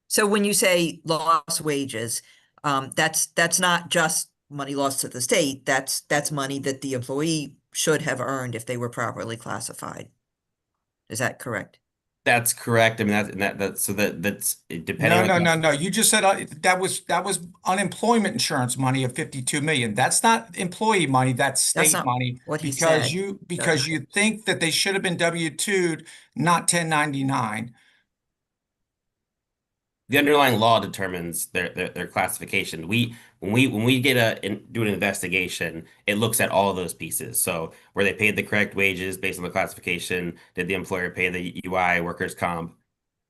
So when you say lost wages, that's not just money lost to the state, that's money that the employee should have earned if they were properly classified. Is that correct? That's correct. I mean, that's depending on. No. You just said that was unemployment insurance money of 52 million. That's not employee money. That's state not money what he because said. you think that they should have been W-2'd, not 1099. The underlying law determines their classification. When we do an investigation, it looks at all of those pieces. So were they paid the correct wages based on the classification? Did the employer pay the UI, workers' comp,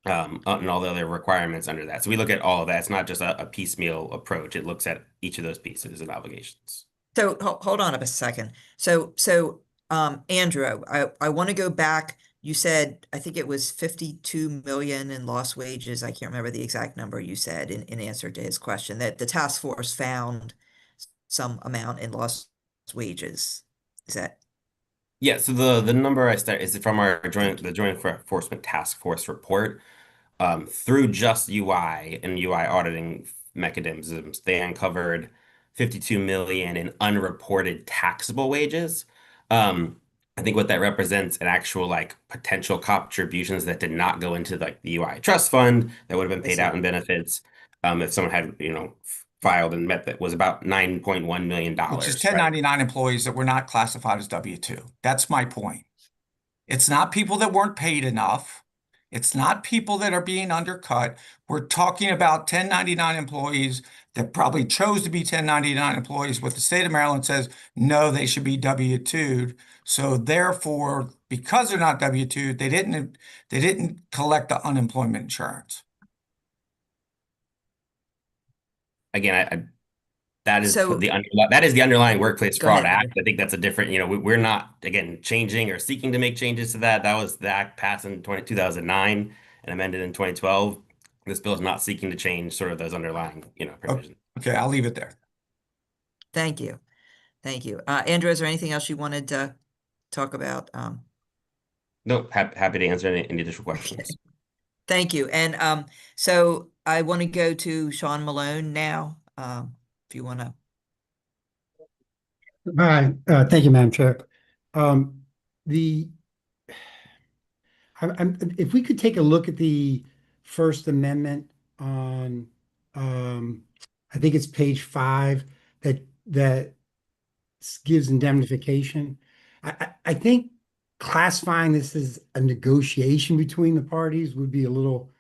and all the other requirements under that? So we look at all of that. It's not just a piecemeal approach. It looks at each of those pieces and obligations. So hold on a second. So Andrew, I want to go back. You said, I think it was 52 million in lost wages. I can't remember the exact number you said in answer to his question, that the task force found some amount in lost wages. Is that? Yeah, so the number I start is from the Joint Enforcement Task Force report. through just UI and UI auditing mechanisms, they uncovered 52 million in unreported taxable wages. I think what that represents an actual like potential contributions that did not go into like the UI trust fund that would have been I paid see. out in benefits. If someone had, filed and met that was about $9.1 million, Which is right? 1099 employees that were not classified as W-2. That's my point. It's not people that weren't paid enough. It's not people that are being undercut. We're talking about 1099 employees that probably chose to be 1099 employees. What the state of Maryland says, no, they should be W-2'd. So therefore, because they're not W-2'd, they didn't collect the unemployment insurance. Again, that is So that is the underlying Workplace go Fraud ahead, Act. Andrew. I think that's a different, we're not again changing or seeking to make changes to that. That was the act passed in 2009 and amended in 2012. This bill is not seeking to change sort of those underlying, provisions. Okay, I'll leave it there. Thank you. Thank you. Andrew, is there anything else you wanted to talk about? No, happy to answer any additional questions. Thank you. And so I want to go to Sean Malone now. If you want to. Hi, thank you, Madam Chair. The if we could take a look at the First Amendment on, I think it's page 5 that gives indemnification. I think classifying this as a negotiation between the parties would be a little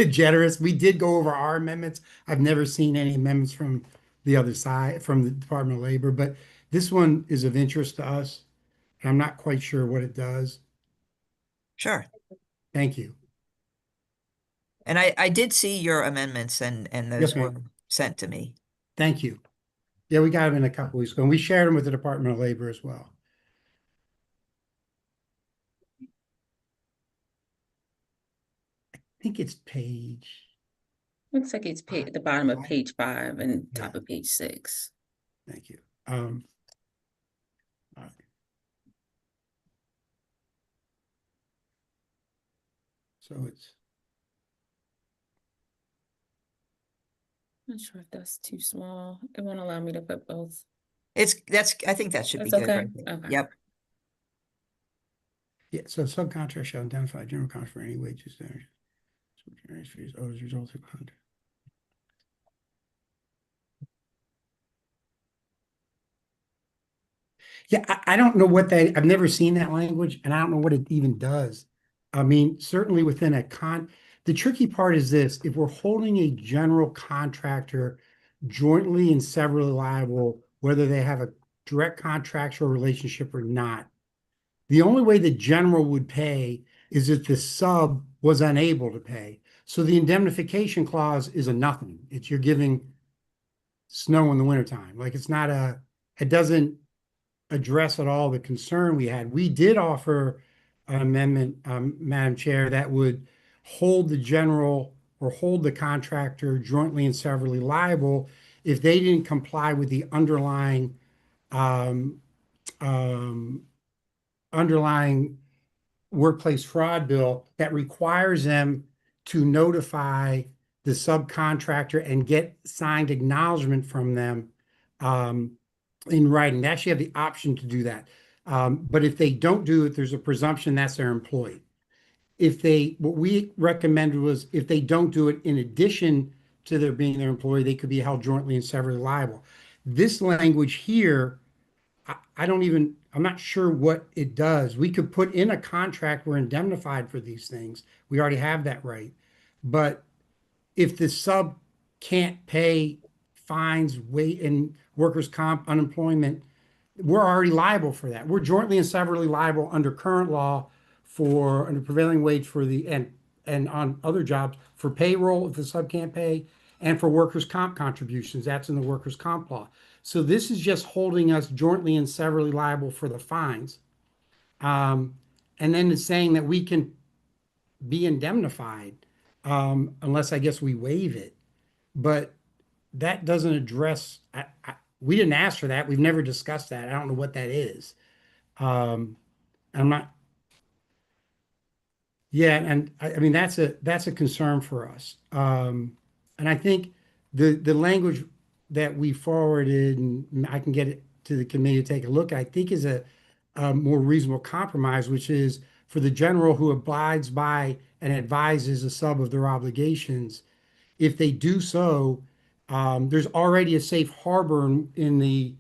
generous. We did go over our amendments. I've never seen any amendments from the other side, from the Department of Labor, but this one is of interest to us. I'm not quite sure what it does. Sure. Thank you. And I did see your amendments and those Okay. were sent to me. Thank you. Yeah, we got them in a couple weeks ago, and we shared them with the Department of Labor as well. I think it's page. Looks like it's at the bottom of 5. page 5 and top Yeah. of page 6. Thank you. All right. So it's Not sure if that's too small. It won't allow me to put both. I think that should be That's good okay? right there. Okay. Yep. yeah. So subcontract shall identify general cost for any wages there. Fees owed as a result of contract. Yeah, I don't know what I've never seen that language, and I don't know what it even does. I mean, certainly within the tricky part is this: if we're holding a general contractor jointly and severally liable, whether they have a direct contractual relationship or not, the only way the general would pay is if the sub was unable to pay. So the indemnification clause is a nothing. It's you're giving snow in the wintertime. Like it doesn't address at all the concern we had. We did offer an amendment, Madam Chair, that would hold the general or hold the contractor jointly and severally liable if they didn't comply with the um, underlying workplace fraud bill that requires them to notify the subcontractor and get signed acknowledgement from them in writing. They actually have the option to do that. But if they don't do it, there's a presumption that's their employee. What we recommended was if they don't do it in addition to their being their employee, they could be held jointly and severally liable. This language here, I'm not sure what it does. We could put in a contract we're indemnified for these things. We already have that right. But if the sub can't pay fines, wait, and workers' comp, unemployment, we're already liable for that. We're jointly and severally liable under current law under prevailing wage for and on other jobs for payroll if the sub can't pay, and for workers' comp contributions. That's in the workers' comp law. So this is just holding us jointly and severally liable for the fines. And then it's saying that we can be indemnified unless I guess we waive it. But that doesn't address, we didn't ask for that. We've never discussed that. I don't know what that is. I'm not, Yeah, and I mean that's a concern for us. And I think the language that we forwarded, and I can get it to the committee to take a look at, I think is a more reasonable compromise, which is for the general who abides by and advises a sub of their obligations, if they do so, there's already a safe harbor in the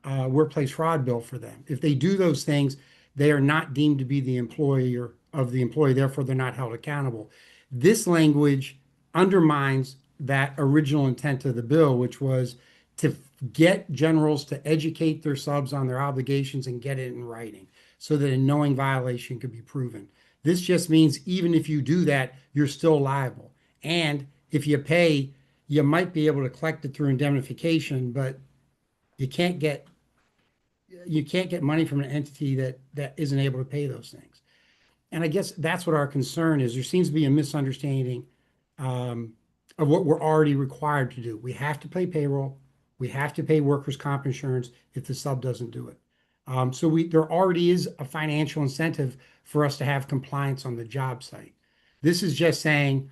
workplace fraud bill for them. If they do those things, they are not deemed to be the employer of the employee, therefore they're not held accountable. This language undermines that original intent of the bill, which was to get generals to educate their subs on their obligations and get it in writing so that a knowing violation could be proven. This just means even if you do that, you're still liable. And if you pay, you might be able to collect it through indemnification, but you can't get money from an entity that isn't able to pay those things. And I guess that's what our concern is. There seems to be a misunderstanding of what we're already required to do. We have to pay payroll. We have to pay workers' comp insurance if the sub doesn't do it. So there already is a financial incentive for us to have compliance on the job site. This is just saying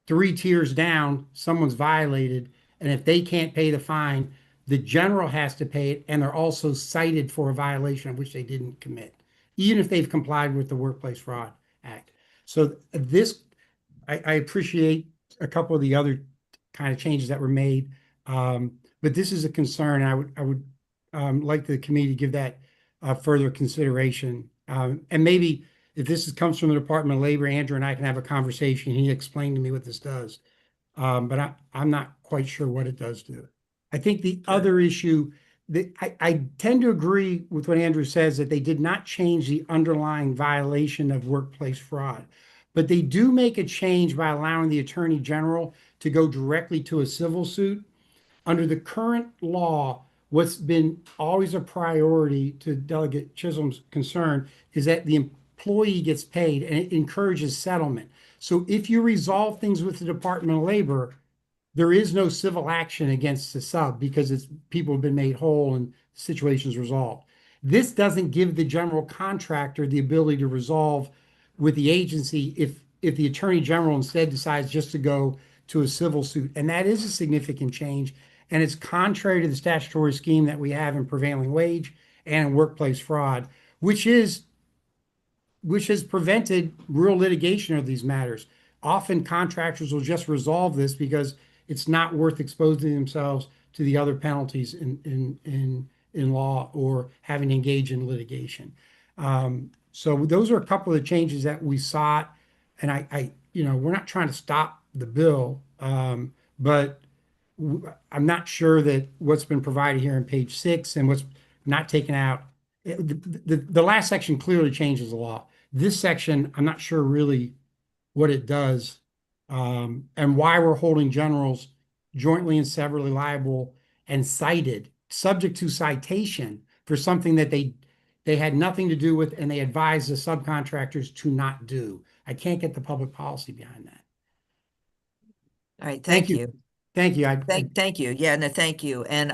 3 tiers down, someone's violated, and if they can't pay the fine, the general has to pay it, and they're also cited for a violation of which they didn't commit, even if they've complied with the Workplace Fraud Act. So this, I appreciate a couple of the other kind of changes that were made, but this is a concern. I would like the committee to give that further consideration, and maybe if this comes from the Department of Labor, Andrew and I can have a conversation. He explained to me what this does, but I'm not quite sure what it does do. I think the other issue that I tend to agree with what Andrew says, that they did not change the underlying violation of workplace fraud, but they do make a change by allowing the Attorney General to go directly to a civil suit. Under the current law, what's been always a priority to Delegate Chisholm's concern is that the employee gets paid, and it encourages settlement. So if you resolve things with the Department of Labor, there is no civil action against the sub because people have been made whole and situations resolved. This doesn't give the general contractor the ability to resolve with the agency if the Attorney General instead decides just to go to a civil suit. And that is a significant change. And it's contrary to the statutory scheme that we have in prevailing wage and in workplace fraud, which has prevented real litigation of these matters. Often contractors will just resolve this because it's not worth exposing themselves to the other penalties in law or having to engage in litigation. So those are a couple of the changes that we sought, and we're not trying to stop the bill, but I'm not sure that what's been provided here on page 6 and what's not taken out. The last section clearly changes the law. This section, I'm not sure really what it does, and why we're holding generals jointly and severally liable and cited, subject to citation for something that they had nothing to do with, and they advised the subcontractors to not do. I can't get the public policy behind that. All right, thank you. Thank you. Thank you. Yeah, no, thank you. And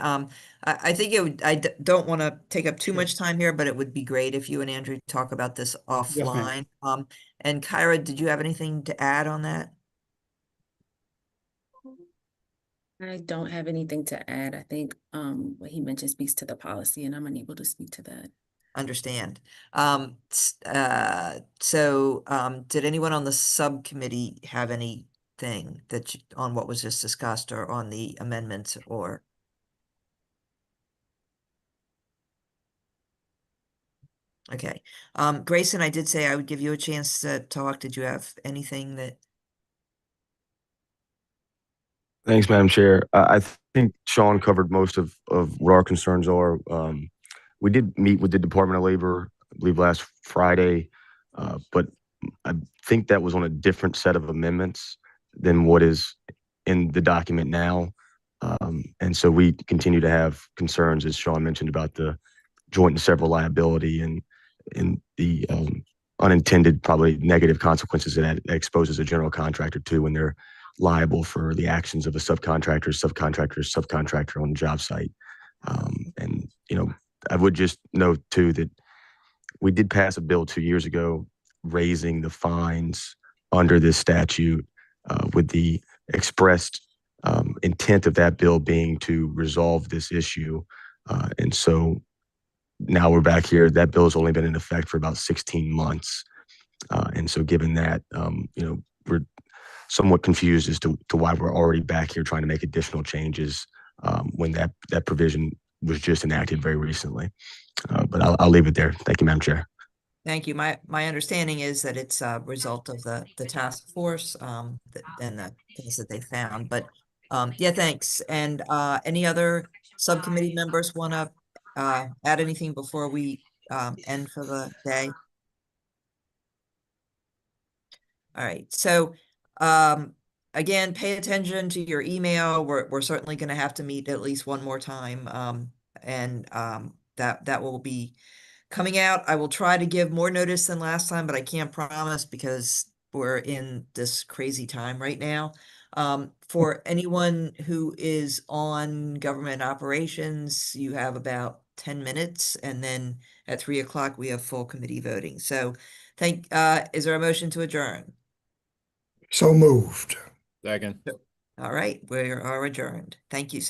I think don't want to take up too much time here, but it would be great if you and Andrew talk about this offline. And Kyra, did you have anything to add on that? I don't have anything to add. I think what he mentioned speaks to the policy, and I'm unable to speak to that. Understand. Did anyone on the subcommittee have anything on what was just discussed or on the amendments or? Okay. Grayson, I did say I would give you a chance to talk. Did you have anything that? Thanks, Madam Chair. I think Sean covered most of what our concerns are. We did meet with the Department of Labor, I believe last Friday, but I think that was on a different set of amendments than what is in the document now. And so we continue to have concerns, as Sean mentioned, about the joint and several liability and the unintended, probably negative consequences that exposes a general contractor to when they're liable for the actions of a subcontractor on the job site. And, I would just note too that we did pass a bill 2 years ago raising the fines under this statute with the expressed intent of that bill being to resolve this issue. And so now we're back here. That bill has only been in effect for about 16 months. And so given that, we're somewhat confused as to why we're already back here trying to make additional changes when that provision was just enacted very recently. But I'll leave it there. Thank you, Madam Chair. Thank you. My understanding is that it's a result of the task force and the things that they found. But yeah, thanks. And any other subcommittee members want to add anything before we end for the day? All right. So again, pay attention to your email. We're certainly going to have to meet at least one more time. And that will be coming out. I will try to give more notice than last time, but I can't promise because we're in this crazy time right now. For anyone who is on government operations, you have about 10 minutes, and then at 3 o'clock we have full committee voting. So is there a motion to adjourn? So moved. Second. All right, we are adjourned. Thank you.